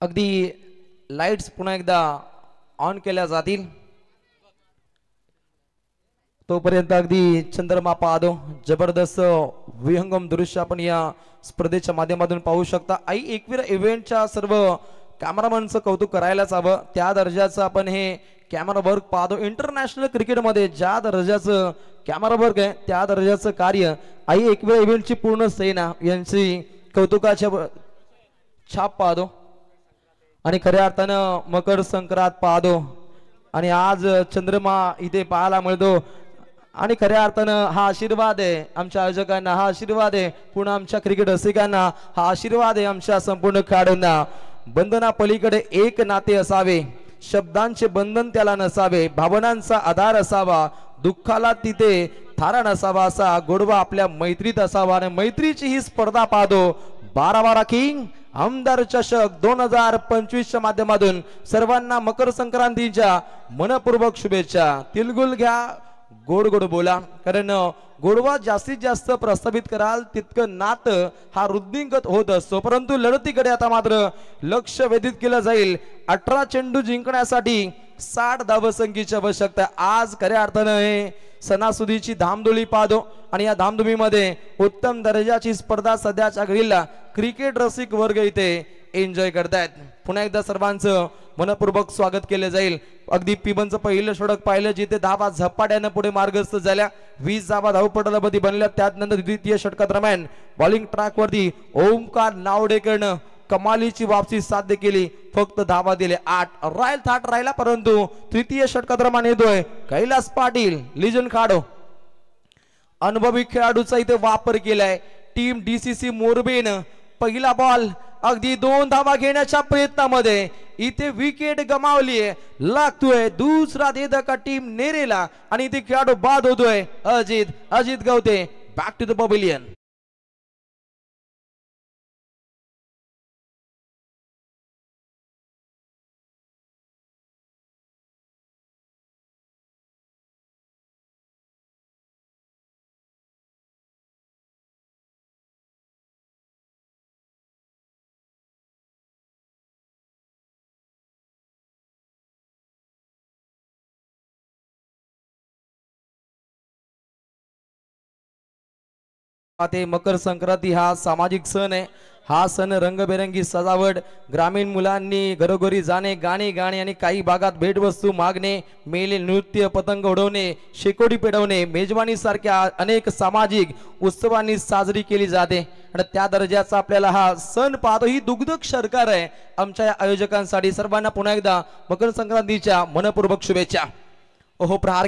अगदी लाईट्स पुन्हा एकदा ऑन केल्या जातील. तोपर्यंत अगदी चंद्रमा पाहतो. जबरदस्त विहंगम दृश्य आपण या स्पर्धेच्या माध्यमातून पाहू शकता. आई एकवीर इव्हेंटच्या सर्व कॅमेरामॅनचं कौतुक करायलाच हवं. त्या दर्जाचं आपण हे कॅमेरा वर्क पाहतो. इंटरनॅशनल क्रिकेटमध्ये ज्या दर्जाचं कॅमेरा वर्क आहे त्या दर्जाचं कार्य आई एकवीर इव्हेंटची पूर्ण सेना यांची कौतुकाच्या छाप पाहतो. आणि खऱ्या अर्थानं मकर संक्रांत पाहतो आणि आज चंद्रमा इथे पाहायला मिळतो. आणि खऱ्या अर्थानं हा आशीर्वाद आहे आमच्या आयोजकांना, हा आशीर्वाद आहे पुन्हा आमच्या क्रिकेट रसिकांना, हा आशीर्वाद आहे आमच्या संपूर्ण खेळाडूंना. बंधना पलीकडे एक नाते असावे, शब्दांचे बंधन त्याला नसावे, भावनांचा आधार असावा, दुःखाला तिथे थारा नसावा, असा गोडवा आपल्या मैत्रीत असावा. आणि मैत्रीची ही स्पर्धा पाहतो 12 किंग आमदार चषक 2025च्या माध्यमातून सर्वांना मकर संक्रांतीच्या मनपूर्वक शुभेच्छा. तिलगुल घ्या, गोड गोड बोला, कारण गोडवा जास्तीत जास्त प्रस्थापित कराल तितकं नातं हा वृद्धिंगत होत असतो. परंतु लढतीकडे आता मात्र लक्ष वेधित केलं जाईल. 18 चेंडू जिंकण्यासाठी 60 धावसंख्येची आवश्यकता. आज खऱ्या अर्थानं हे सणासुदीची धामधुळी पाहतो आणि या धामधुमीमध्ये उत्तम दर्जाची स्पर्धा सध्याच्या घडीला क्रिकेट रसिक वर्ग इथे एन्जॉय करतायत. पुन्हा एकदा सर्वांचं मनपूर्वक स्वागत केलं जाईल. अगदी पिबनचं पहिलं षटक पाहिलं जिथे धावा झपाट्यानं पुढे मार्गस्थ झाल्या. 20 धावा धावपटलामध्ये बनल्या. त्यानंतर द्वितीय षटकादरम्यान बॉलिंग ट्रॅकवरती ओमकार नावडेकरनं कमालीची वापसी साध्य केली. फक्त धावा दिले 8. रायल थाट राहिला, परंतु तृतीय षटकादरम्यान येतोय कैलास पाटील लिजन खाडो. अनुभवी खेळाडूचा इथे वापर केलाय टीम डीसीसी मोरबेनं. पहिला बॉल अगदी 2 धावा घेण्याच्या प्रयत्नामध्ये इथे विकेट गमावलीये. लागतोय दुसरा धक्का टीम नेरेला आणि इथे खेळाडू बाद होतोय. Ajit Gavate back to the pavilion. ते मकर संक्रांती हा सामाजिक सण आहे. हा सण रंगबेरंगी सजावट, ग्रामीण मुलांनी घरोघरी जाणे, गाणे गाणे आणि काही भागात भेटवस्तू मागणे, मेले नृत्य, पतंग उडवणे, शेकोटी पेटवणे, मेजवानी सारख्या अनेक सामाजिक उत्सवांनी साजरी केली जाते. आणि त्या दर्जाचा आपल्याला हा सण पाहतो. ही दुग्धक सरकार आहे आमच्या या आयोजकांसाठी. सर्वांना पुन्हा एकदा मकर संक्रांतीच्या मनपूर्वक शुभेच्छा. ओहो, प्रहार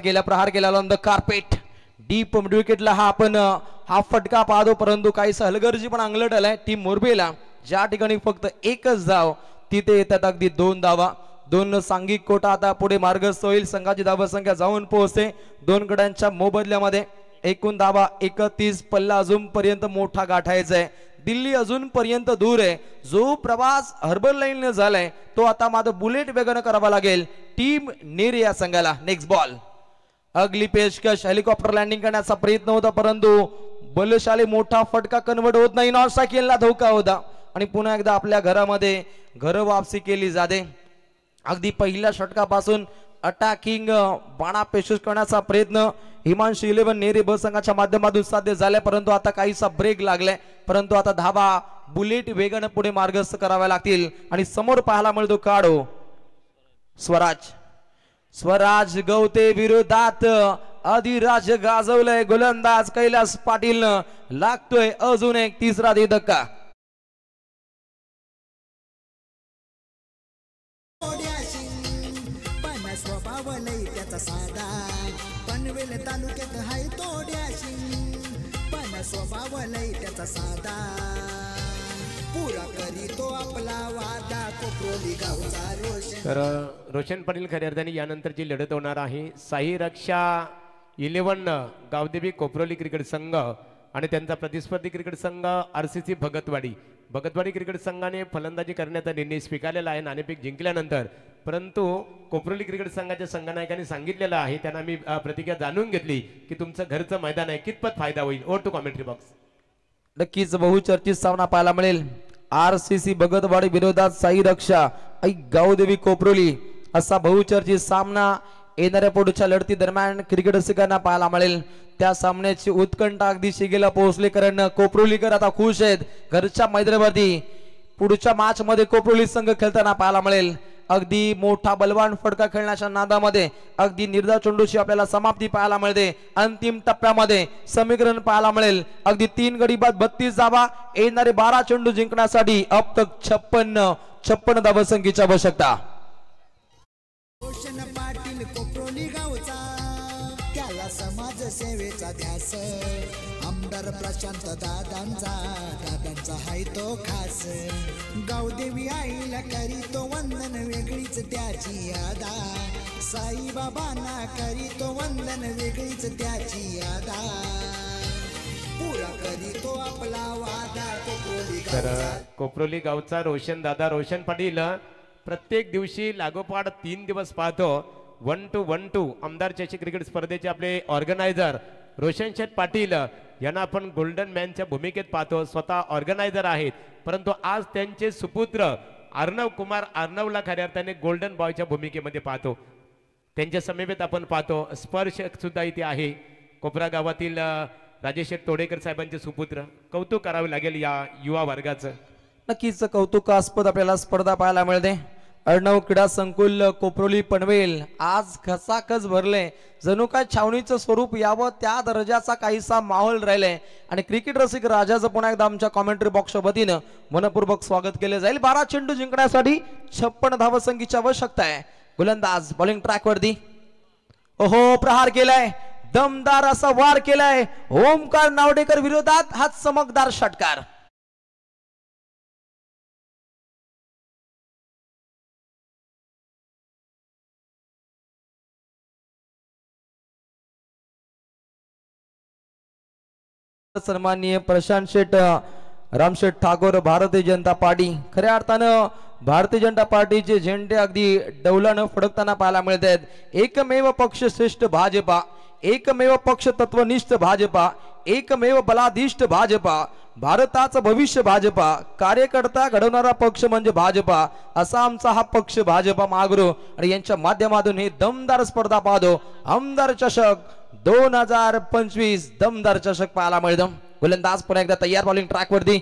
केला on the carpet. Deep mid विकेटला हा फटका पाहतो, परंतु काहीसा हलगर्जी पण अंगलट आलाय टीम मोरबेला. ज्या ठिकाणी फक्त एकच धाव तिथे येतात अगदी 2 धावा. 2 सांघिक कोटा आता पुढे मार्गस्थ होईल. संघाची धावसंख्या जाऊन पोहोचते 2 गड्यांच्या मोबदल्यामध्ये. एकूण धावा 31. पल्ला अजून पर्यंत मोठा गाठायचा आहे. दिल्ली अजून पर्यंत दूर आहे. जो प्रवास हर्बल लाईन झालाय तो आता मात्र बुलेट वेगानं करावा लागेल टीम नेरे या संघाला. नेक्स्ट बॉल अगली पेशकश. हेलिकॉप्टर लँडिंग करण्याचा प्रयत्न होता, परंतु बलशाली मोठा फटका कन्वर्ट होत नाही. नॉन स्ट्राइकला धोका होता आणि पुन्हा एकदा आपल्या घरामध्ये घर वापसी केली जाते. अगदी पहिल्या षटकापासून अटॅकिंग बाणा पेशकश करण्याचा प्रयत्न हिमांशु 11 नेरे ब संघाच्या माध्यमातून साध्य झालाय, परंतु आता काहीसा ब्रेक लागलाय. परंतु आता धावा बुलेट वेगानं पुढे मार्गस्थ कराव्या लागतील. आणि समोर पाहायला मिळतो काढो स्वराज गवते विरोधात अधिराज गाजवलंय गोलंदाज कैलास पाटील. लागतोय अजून एक तिसरा धक्का. पण स्वभाव लई त्याचा साधा, पनवेल तालुक्यात हाय तो डॅशिंग. पण स्वभाव लई त्याचा साधा, पुरा करीतो आपला वादा. कोपरोली गावचा रोशन. तर रोशन पाटील खऱ्या अर्थाने यानंतरची लढत होणार आहे साई रक्षा 11 गावदेवी कोपरोली क्रिकेट संघ आणि त्यांचा प्रतिस्पर्धी क्रिकेट संघ RCC भगतवाडी क्रिकेट संघाने फलंदाजी करण्याचा निर्णय स्वीकारलेला आहे नाणेफेक जिंकल्यानंतर. परंतु कोपरोली क्रिकेट संघाच्या संघनायकांनी सांगितलेलं आहे, त्यांना मी प्रतिक्रिया जाणून घेतली की तुमचं घरचं मैदान आहे, कितपत फायदा होईल. ओर टू कॉमेंट्री बॉक्स. नक्कीच बहुचर्चित सामना पाहायला मिळेल. RCC भगतवाडी विरोधात साई रक्षा गावदेवी कोपरोली असा बहुचर्चित सामना येणाऱ्या पुढच्या लढती दरम्यान क्रिकेट रसिकांना पाहायला मिळेल. त्या सामन्याची उत्कंठा अगदी शिगेला पोहोचली, कारण कोपरोलीकर आता खुश आहेत. घरच्या मैदानावरती पुढच्या मॅच मध्ये कोपरोली संघ खेळताना पाहायला मिळेल. अगदी मोठा बलवान फटका खेळण्याच्या नादामध्ये अगदी निर्धार चेंडूची आपल्याला समाप्ती पाहायला मिळते. अंतिम टप्प्यामध्ये समीकरण पाहायला मिळेल. अगदी 3 गडी बाद 32 धावा, येणारे 12 चेंडू जिंकण्यासाठी अब तक 56 धावसंख्येची आवश्यकता. रोशन पाटील कोपरोली गावचा, त्याला समाज सेवेचा ध्यास. आमदार प्रशांत दादांचा हाय तो खास. गावदेवी आईला करीतो वंदन, वेगळीच त्याची यादा. साईबाबांना करीतो वंदन, वेगळीच त्याची यादा. पुरा करीतो आपला वादा कोपरोली तर गावचा. कोपरोली गावचा रोशन पाटील प्रत्येक दिवशी लागोपाठ 3 दिवस पाहतो 1 to 1 आमदार चषक क्रिकेट स्पर्धेचे आपले ऑर्गनायझर रोशन शेठ पाटील यांना आपण गोल्डन मॅनच्या भूमिकेत पाहतो. स्वतः ऑर्गनायझर आहेत, परंतु आज त्यांचे सुपुत्र अर्णव कुमार अर्णवला खऱ्या अर्थाने गोल्डन बॉयच्या भूमिकेमध्ये पाहतो. त्यांच्या समीपेत आपण पाहतो स्पर्श सुद्धा इथे आहे. कोपरा गावातील राजेश तोडेकर साहेबांचे सुपुत्र. कौतुक करावे लागेल या युवा वर्गाचं. नक्कीच कौतुकास्पद आपल्याला स्पर्धा पाहायला मिळते. अर्णव क्रीडा संकुल कोपरोली पनवेल आज खचाखच भरले. जणू काय छावणीचं स्वरूप यावं त्या दर्जाचा काहीसा माहोल राहिलाय. आणि क्रिकेट रसिक राजाचं पुन्हा एकदा आमच्या कॉमेंट्री बॉक्सच्या वतीनं मनपूर्वक स्वागत केले जाईल. 12 चेंडू जिंकण्यासाठी 56 धावसंख्येची आवश्यकता आहे. गोलंदाज बॉलिंग ट्रॅक वरती. ओहो, प्रहार केलाय, दमदार असा वार केलाय ओमकार नावडेकर विरोधात. हा चमकदार षटकार. सन्माननीय प्रशांत शेठ रामशेठ ठाकूर भारतीय जनता पार्टी, खऱ्या अर्थानं भारतीय जनता पार्टीचे झेंडे अगदी डौलानं फडकताना पाहायला मिळत आहेत. एकमेव पक्ष श्रेष्ठ भाजपा, एकमेव पक्ष तत्वनिष्ठ भाजपा, एकमेव बलाधिष्ठ भाजपा, भारताचं भविष्य भाजपा, कार्यकर्ता घडवणारा पक्ष म्हणजे भाजपा, असा आमचा हा पक्ष भाजपा महागुरु. आणि यांच्या माध्यमातून हे दमदार स्पर्धा पाहतो. आमदार चषक 2025 दमदार चषक पाहायला मिळतो. गोलंदाज पुन्हा एकदा तयार. बॉलिंग ट्रॅक वरती.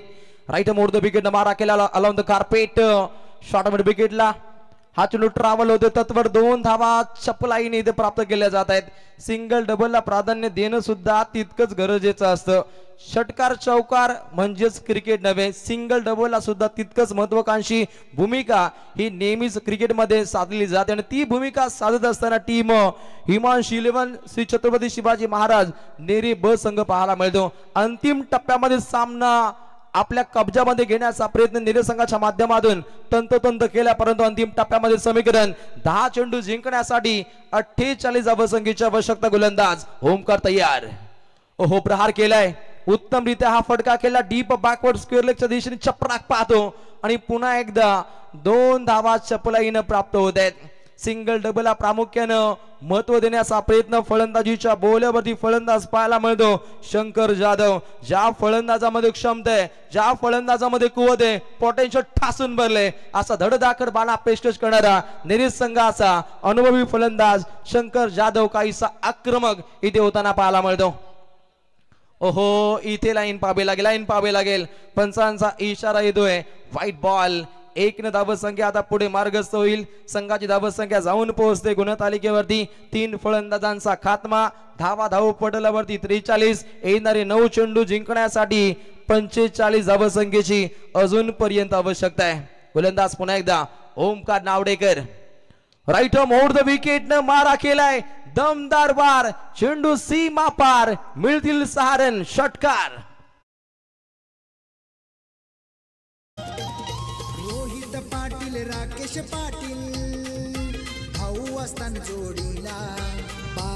राईट मोड द विकेट मारा केला along the carpet. Short mid विकेटला हा चेंडू ट्रॅव्हल होते. तत्वर 2 धावा चपलाईने इथे प्राप्त केल्या जात आहेत. सिंगल डबलला प्राधान्य देणं सुद्धा तितकंच गरजेचं असतं. षटकार चौकार म्हणजेच क्रिकेट नव्हे, सिंगल डबलला सुद्धा तितकंच महत्वाकांक्षी भूमिका ही नेहमीच क्रिकेटमध्ये साधली जाते. आणि ती भूमिका साधत असताना टीम हिमांशी 11 श्री छत्रपती शिवाजी महाराज नेरी ब संघ पाहायला मिळतो. अंतिम टप्प्यामध्ये सामना आपल्या कब्जामध्ये घेण्याचा प्रयत्न नेरे संघाच्या माध्यमातून तंतोतंत केला, परंतु अंतिम टप्प्यामध्ये समीकरण 10 चेंडू जिंकण्यासाठी 48 धावसंख्येची आवश्यकता. गोलंदाज ओमकार तयार. ओहो, प्रहार केलाय, उत्तमरित्या हा फटका केला. डीप बॅकवर्ड स्क्वेअर लेगच्या दिशेने चपराक पाहतो आणि पुन्हा एकदा 2 धावा चपलाईनं प्राप्त होत आहेत. सिंगल डबलला प्रामुख्यानं महत्व देण्याचा प्रयत्न फलंदाजीच्या बोल्यावरती फलंदाज पाहायला मिळतो. शंकर जाधव, ज्या फलंदाजामध्ये क्षमता आहे, ज्या फलंदाजामध्ये कुवत आहे, पोटेन्शियल ठासून भरले, असा धडधाकड बाणा पेशकश करणारा नेरी संघाचा अनुभवी फलंदाज शंकर जाधव काहीसा आक्रमक इथे होताना पाहायला मिळतो. ओहो, इथे लाईन पाहावी लागेल. पंचांचा इशारा येतोय. White ball. 1 धावसंख्या आता पुढे मार्गस्थ होईल. संघाची धावसंख्या जाऊन पोहोचते गुणतालिकेवरती. 3 फलंदाजांचा खात्मा. धाव पटलावरती 43. येणारे 9 चेंडू जिंकण्यासाठी 45 धावसंख्येची अजून पर्यंत आवश्यकता आहे. गोलंदाज पुन्हा एकदा Omkar Navdekar. Right round the wicket न मारा केलाय. दमदार वार. चेंडू सीमा पार. मिळतील 6 रन. षटकार. रोहित पाटील, राकेश पाटील भाऊ असताना जोडीला.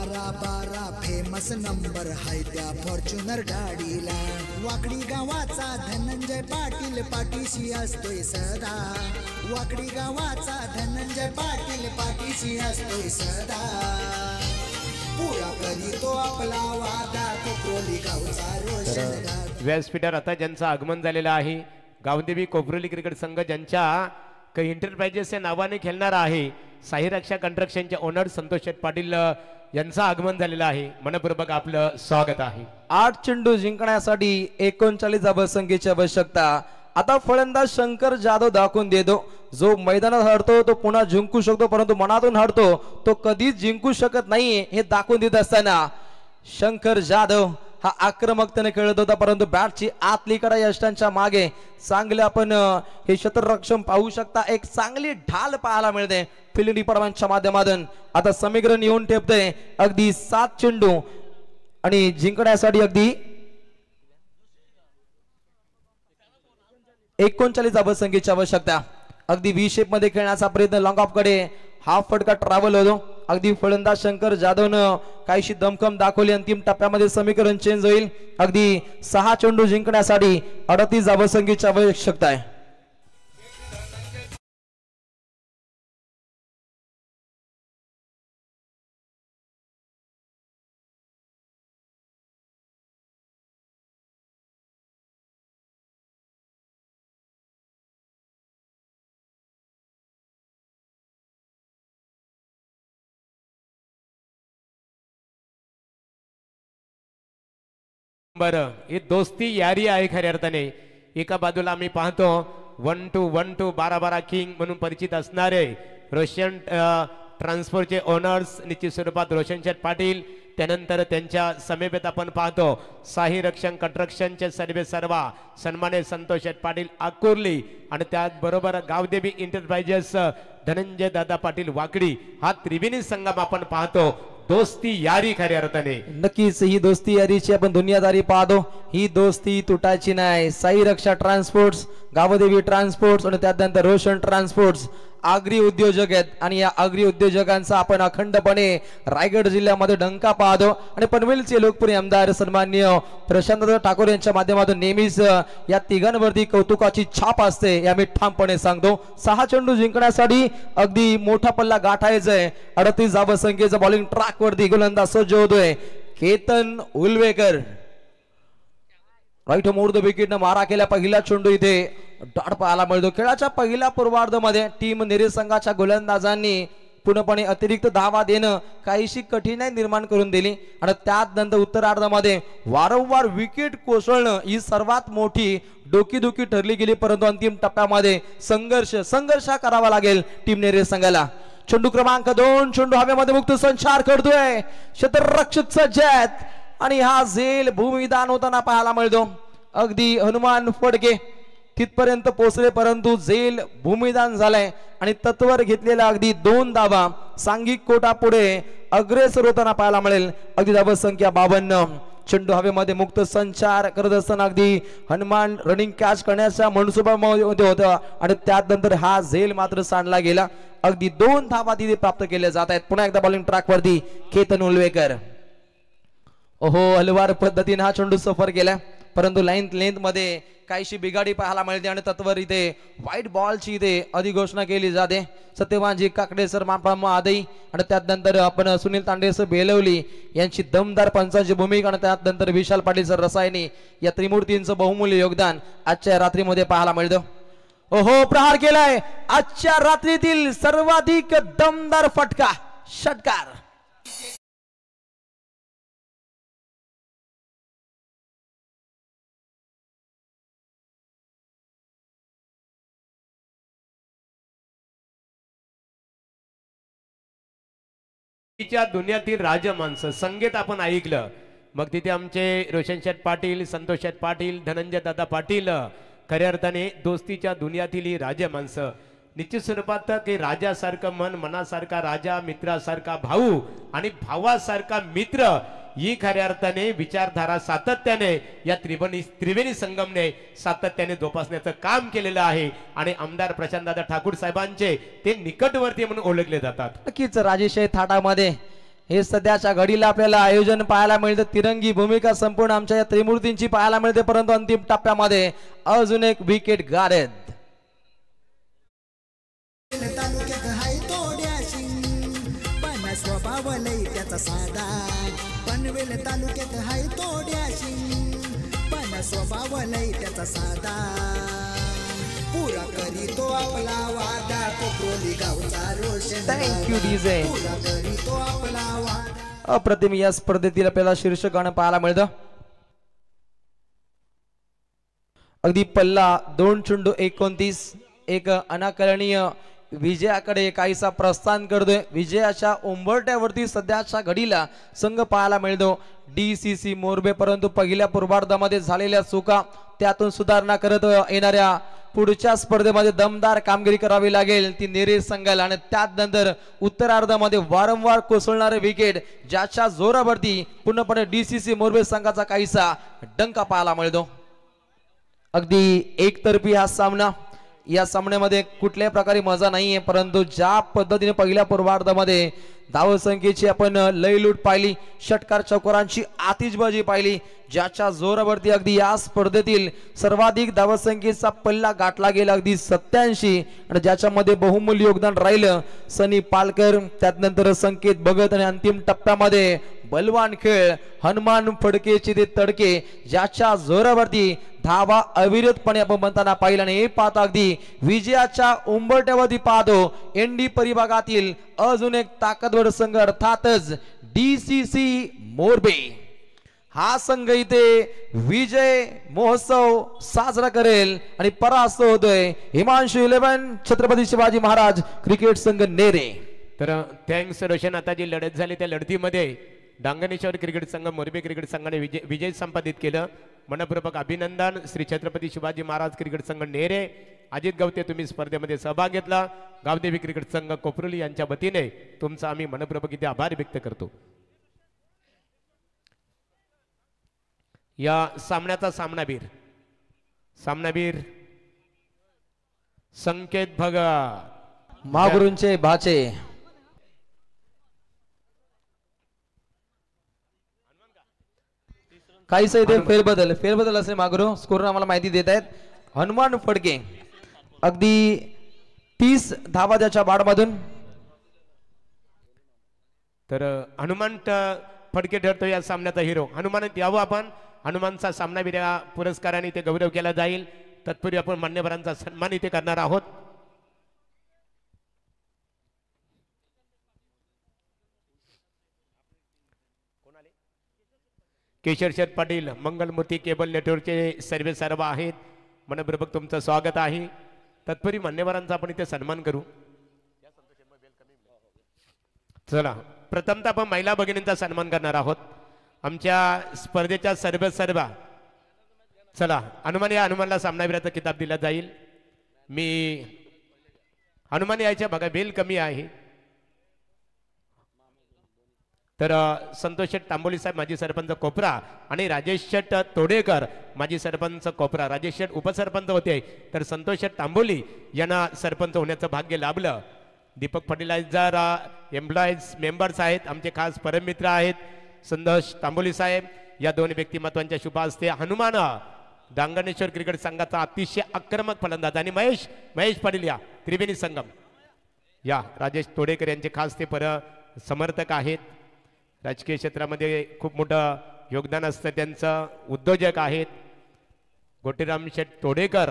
12 फेमस नंबर हाय त्या फॉर्च्युनर गाडीला. वाकडी गावाचा धनंजय पाटील पाठीशी असतोय सदा. वाकडी गावाचा धनंजय पाटील पाठीशी असतोय सदा. पुरा करीतो आपला वादा कोकरोली गावचा रोशन. व्यासपीठावर आता ज्यांचं आगमन झालेलं आहे गावदेवी कोपरोली क्रिकेट संघ ज्यांच्या एंटरप्राइजेस या नावाने खेळणार आहे साई रक्षा कंस्ट्रक्शनचे ओनर संतोष शेठ पाटील यांचं आगमन झालेलं आहे. मनपूर्वक आपलं स्वागत आहे. 8 चेंडू जिंकण्यासाठी 39 धावसंख्येची आवश्यकता. आता फलंदाज शंकर जाधव दाखवून देतो जो मैदानात हरतो तो पुन्हा जिंकू शकतो परंतु मनातून हरतो तो कधीच जिंकू शकत नाही हे दाखवून देत असताना शंकर जाधव हा आक्रमकतेने खेळत होता परंतु बॅटची आतली कडा यष्टांच्या मागे चांगले आपण हे क्षेत्ररक्षण पाहू शकता. एक चांगली ढाल पाहायला मिळते फिल्डिंग डिपार्टमेंटच्या माध्यमातून. आता समीकरण येऊन ठेपते अगदी 7 चेंडू आणि जिंकण्यासाठी अगदी 39 धावसंख्येची आवश्यकता. अगदी व्ही शेप मध्ये खेळण्याचा प्रयत्न लॉंग ऑफ कडे हाफ फटका ट्रॅव्हल होतो. अगदी फलंदाज शंकर जाधवनं काहीशी दमखम दाखवली. अंतिम टप्प्यामध्ये समीकरण चेंज होईल. अगदी 6 चेंडू जिंकण्यासाठी 38 धावसंख्येची आवश्यकता आहे. बरं ही दोस्ती यारी आहे खऱ्या अर्थाने. एका बाजूला आम्ही पाहतो 1-2 12 किंग म्हणून परिचित असणारे रोशन ट्रान्सपोर्टचे ओनर्स निश्चित स्वरूपात रोशन शेठ पाटील. त्यानंतर त्यांच्या समीपेत आपण पाहतो साई रक्षण कंस्ट्रक्शनचे सर्वे सर्वा सन्मान्य संतोष शेठ पाटील आकुर्ली आणि त्याचबरोबर गावदेवी एंटरप्राइजेस धनंजय दादा पाटील वाकडी. हा त्रिवेणी संगम आपण पाहतो. दोस्ती यारी खऱ्या अर्थाने. नक्कीच ही दोस्ती यारीची आपण दुनियादारी पाहतो. ही दोस्ती तुटायची नाही. साई रक्षा ट्रान्सपोर्ट्स गावदेवी ट्रान्सपोर्ट्स आणि त्यानंतर रोशन ट्रान्सपोर्ट्स आगरी उद्योजक आहेत आणि या आगरी उद्योजकांचा आपण अखंडपणे रायगड जिल्ह्यामध्ये डंका पाहतो. आणि पनवेलचे लोकप्रिय आमदार सन्माननीय प्रशांत ठाकूर यांच्या माध्यमातून नेहमीच या तिघांवरती कौतुकाची छाप असते हे आम्ही ठामपणे सांगतो. 6 चेंडू जिंकण्यासाठी अगदी मोठा पल्ला गाठायचा आहे. 38 धावसंख्येचा बॉलिंग ट्रॅक वरती गोलंदाज सज्ज होतोय Ketan Ulvekar. Right round the wicket मारा केला. पहिला चेंडू इथे डॉट पाहायला मिळतो. खेळाच्या पहिल्या पूर्वार्धामध्ये टीम नेरे संघाच्या गोलंदाजांनी पूर्णपणे अतिरिक्त धावा देणं काहीशी कठीणाई निर्माण करून दिली आणि त्यानंतर उत्तरार्धामध्ये वारंवार विकेट कोसळणं ही सर्वात मोठी डोकीदुखी ठरली गेली. परंतु अंतिम टप्प्यामध्ये संघर्ष करावा लागेल टीम नेरे संघाला. चेंडू क्रमांक 2 चेंडू हवेमध्ये मुक्त संचार करतोय. क्षेत्ररक्षक सज्ज आहेत आणि हा झेल भूमिदान होताना पाहायला मिळतो. अगदी हनुमान फडके तिथपर्यंत पोहोचले परंतु झेल भूमिदान झालाय आणि तत्वर घेतलेला अगदी 2 धावा सांघिक कोटा पुढे अग्रेसर होताना पाहायला मिळेल. अगदी धाव संख्या 52. चेंडू हवेमध्ये मुक्त संचार करत असताना अगदी हनुमान रनिंग कॅच करण्याच्या मनसुबामध्ये होता आणि त्यानंतर हा झेल मात्र सांडला गेला. अगदी 2 धावा तिथे प्राप्त केल्या जात आहेत. पुन्हा एकदा बॉलिंग ट्रॅक वरती केतन उलवेकर. ओहो हलवार पद्धतीने हा चेंडू सफर केला परंतु लेंथ मध्ये काहीशी बिघाडी पाहायला मिळते आणि तत्वर इथे व्हाईट बॉलची इथे अधिघोषणा केली जाते. सत्यवानजी काकडे सर आदई आणि त्यानंतर आपण सुनील तांडे सर बेलवली यांची दमदार पंचांची भूमिका आणि त्यानंतर विशाल पाटील सर रसायनी या त्रिमूर्तींचं बहुमूल्य योगदान आजच्या रात्रीमध्ये पाहायला मिळतं. ओहो प्रहार केलाय. आजच्या रात्रीतील सर्वाधिक दमदार फटका षटकार. दुनियातील राजमाणसं संगीत आपण ऐकलं मग तिथे आमचे रोशन शेठ पाटील संतोष शेठ पाटील धनंजय दादा पाटील खऱ्या अर्थाने दोस्तीच्या दुनियातील ही राजमाणसं निश्चित स्वरूपात की राजासारखं मन मनासारखा राजा मित्रासारखा भाऊ आणि भावासारखा मित्र ही खऱ्या अर्थाने विचारधारा सातत्याने या त्रिवेणी संगमने सातत्याने जोपासण्याचं काम केलेलं आहे आणि आमदार प्रशांतदादा ठाकूर साहेबांचे ते निकटवर्ती म्हणून ओळखले जातात. नक्कीच राजेशाही थाटामध्ये हे सध्याच्या घडीला आपल्याला आयोजन पाहायला मिळतं. तिरंगी भूमिका संपूर्ण आमच्या या त्रिमूर्तींची पाहायला मिळते, परंतु अंतिम टप्प्यामध्ये अजून एक विकेट गारद. तालुक्यात हाय तोड्याशी पण स्वभाव लई त्याचा साधा. पनवेल तालुक्यात हाय तोड्याशी पण स्वभाव लई त्याचा साधा. पुरा करीतो आपला वादा कोकरोली गावचा रोशन. Thank you DJ. पुरा करीतो आपला वादा. अप्रतिम या स्पर्धेतील आपल्याला शीर्ष गाणं पाहायला मिळतं. अगदी पल्ला 2.29 एक अनाकलनीय विजयाकडे काहीसा प्रस्थान करतोय. विजयाच्या उंबरट्यावरती सध्याच्या घडीला संघ पाहायला मिळतो DCC मोरबे, परंतु पहिल्या पूर्वार्धामध्ये झालेल्या चुका त्यातून सुधारणा करत येणाऱ्या पुढच्या स्पर्धेमध्ये दमदार कामगिरी करावी लागेल ती नेरे संघाला. आणि त्यानंतर उत्तरार्धामध्ये वारंवार कोसळणारे विकेट ज्याच्या जोरावरती पूर्णपणे DCC मोरबे संघाचा काहीसा डंका पाहायला मिळतो. अगदी एकतर्फी हा सामना. या सामन्यामध्ये कुठल्याही प्रकारे मजा नाहीये, परंतु ज्या पद्धतीने पहिल्या पूर्वार्धामध्ये धावसंख्येची आपण लयलूट पाहिली, षटकार चौकारांची आतिषबाजी पाहिली, ज्याच्या जोरावरती अगदी या स्पर्धेतील सर्वाधिक धावसंख्येचा पल्ला गाठला गेला अगदी 87, आणि ज्याच्यामध्ये बहुमूल्य योगदान राहिलं सनी पालकर, त्यानंतर संकेत भगत, आणि अंतिम टप्प्यामध्ये बलवान खेळ हनुमान फडकेचे ते तडके ज्याच्या जोरावरती धावा अविरतपणे आपण म्हणताना पाहिलं. आणि हे पाहता अगदी विजयाच्या उंबरट्यावरती पाहतो एनडी परिभागातील अजून एक ताकदवर संघ अर्थातच DCC मोरबे. हा संघ इथे विजय महोत्सव साजरा करेल आणि परास्त होतोय हिमांशू 11 छत्रपती शिवाजी महाराज क्रिकेट संघ नेरे. तर थँक्स रोशन. आता जी लढत झाली त्या लढतीमध्ये डांगणेश्वर क्रिकेट संघ मोरबी क्रिकेट संघाने विजय संपादित केलं. मनपूर्वक अभिनंदन. श्री छत्रपती शिवाजी महाराज क्रिकेट संघ नेरे, अजित गवते तुम्ही स्पर्धेमध्ये सहभाग घेतला. गावदेवी क्रिकेट संघ कोपरोली यांच्या वतीने तुमचा आम्ही मनपूर्वक इथे आभार व्यक्त करतो. या सामन्याचा सामनावीर संकेत भगत महागुरूंचे भाचे. काहीच इथे फेरबदल असे मागुरू स्कोर आम्हाला माहिती देत आहेत. हनुमान फडके अगदी 30 धावा त्याच्या बाडमधून. तर हनुमान फडके ठरतो या सामन्याचा हिरो. हनुमान यावं आपण. हनुमानचा सामनावीर या पुरस्काराने इथे गौरव केला जाईल. तत्पूर्वी आपण मान्यवरांचा सन्मान इथे करणार आहोत. केशर शेठ पाटील मंगलमूर्ती केबल नेटवर्कचे सर्व आहेत. मनपूर्वक तुमचं स्वागत आहे. तत्पूर्वी मान्यवरांचा आपण इथे सन्मान करू. चला प्रथमतः आपण महिला भगिनींचा सन्मान करणार आहोत. आमच्या स्पर्धेच्या सर्व चला हनुमान या हनुमानला सामनावीराचा किताब दिला जाईल. मी हनुमान यायच्या बघा बेल कमी आहे. तर संतोष शेठ तांबोली साहेब माजी सरपंच कोपरा आणि राजेश शेठ तोडेकर माजी सरपंच कोपरा. राजेश शेठ उपसरपंच होते, तर संतोष शेठ तांबोली यांना सरपंच होण्याचं भाग्य लाभलं. दीपक फर्टिलायझर एम्प्लॉईज मेंबर्स आहेत, आमचे खास परममित्र आहेत संतोष तांबोली साहेब. या दोन व्यक्तिमत्वांच्या शुभ हस्ते हनुमान डांगणेश्वर क्रिकेट संघाचा अतिशय आक्रमक फलंदाज आणि महेश पाटील या त्रिवेणी संगम या राजेश तोडेकर यांचे खास ते समर्थक आहेत. राजकीय क्षेत्रामध्ये खूप मोठं योगदान असतं त्यांचं. उद्योजक आहेत. गोटीराम शेठ तोडेकर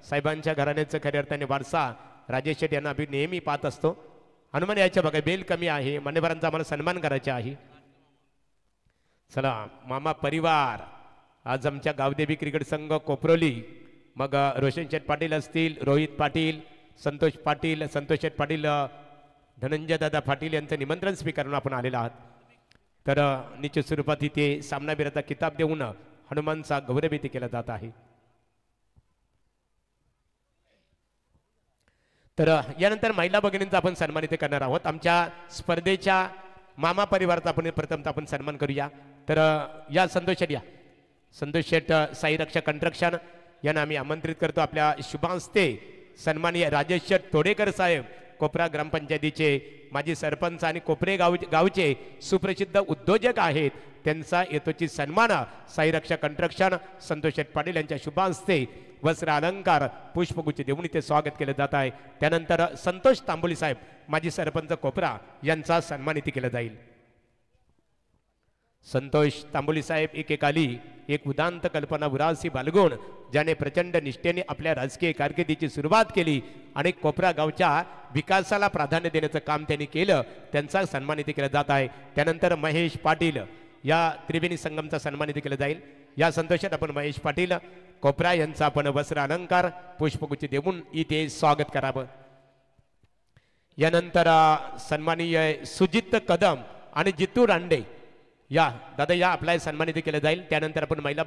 साहेबांच्या घराण्याचं खऱ्या अर्थाने वारसा राजेश शेठ यांना आम्ही नेहमी पाहत असतो. हनुमान यायच्या बघा बेल कमी आहे. मान्यवरांचा आम्हाला सन्मान करायचा आहे. चला मामा परिवार आज आमच्या गावदेवी क्रिकेट संघ कोपरोली, मग रोशन शेठ पाटील असतील, रोहित पाटील, संतोष शेठ पाटील, धनंजय दादा पाटील यांचं निमंत्रण स्वीकारून आपण आलेला आहात. तर निश्चित स्वरूपात इथे सामनावीराचा किताब देऊन हनुमानचा गौरव इथे केला जात आहे. तर यानंतर महिला भगिनींचा आपण सन्मान इथे करणार आहोत. आमच्या स्पर्धेच्या मामा परिवाराचा आपण प्रथमतः आपण सन्मान करूया. तर या संतोष शेठ साई रक्षा कंस्ट्रक्शन यांना आम्ही आमंत्रित करतो. आपल्या शुभांस्ते सन्माननीय राजेश शेठ तोडेकर साहेब कोपरा ग्रामपंचायतीचे माजी सरपंच आणि कोपरे गावचे सुप्रसिद्ध उद्योजक आहेत. त्यांचा येतोची सन्मान साईरक्षा कंस्ट्रक्शन संतोष शेठ पाटील यांच्या शुभ हस्ते वस्त्र अलंकार पुष्पगुच्छ देऊन इथे स्वागत केलं जात आहे. त्यानंतर संतोष तांबोली साहेब माजी सरपंच कोपरा यांचा सन्मान इथे केला जाईल. संतोष तांबोली साहेब एकेकाली एक उदांत कल्पना उरासी बाळगून ज्याने प्रचंड निष्ठेने आपल्या राजकीय कारकिर्दीची सुरुवात केली आणि कोपरा गावच्या विकासाला प्राधान्य देण्याचं काम त्यांनी केलं. त्यांचा सन्मान इथे केला जात आहे. त्यानंतर महेश पाटील या त्रिवेणी संगमचा सन्मान इथे केला जाईल. या संतोषात आपण महेश पाटील कोपरा यांचा आपण वस्त्र अलंकार पुष्पगुच्छ देऊन इथे स्वागत करावं. यानंतर सन्माननीय सुजित कदम आणि जितू रांडे या दादा या आपला सन्मानित केलं जाईल. त्यानंतर आपण महिला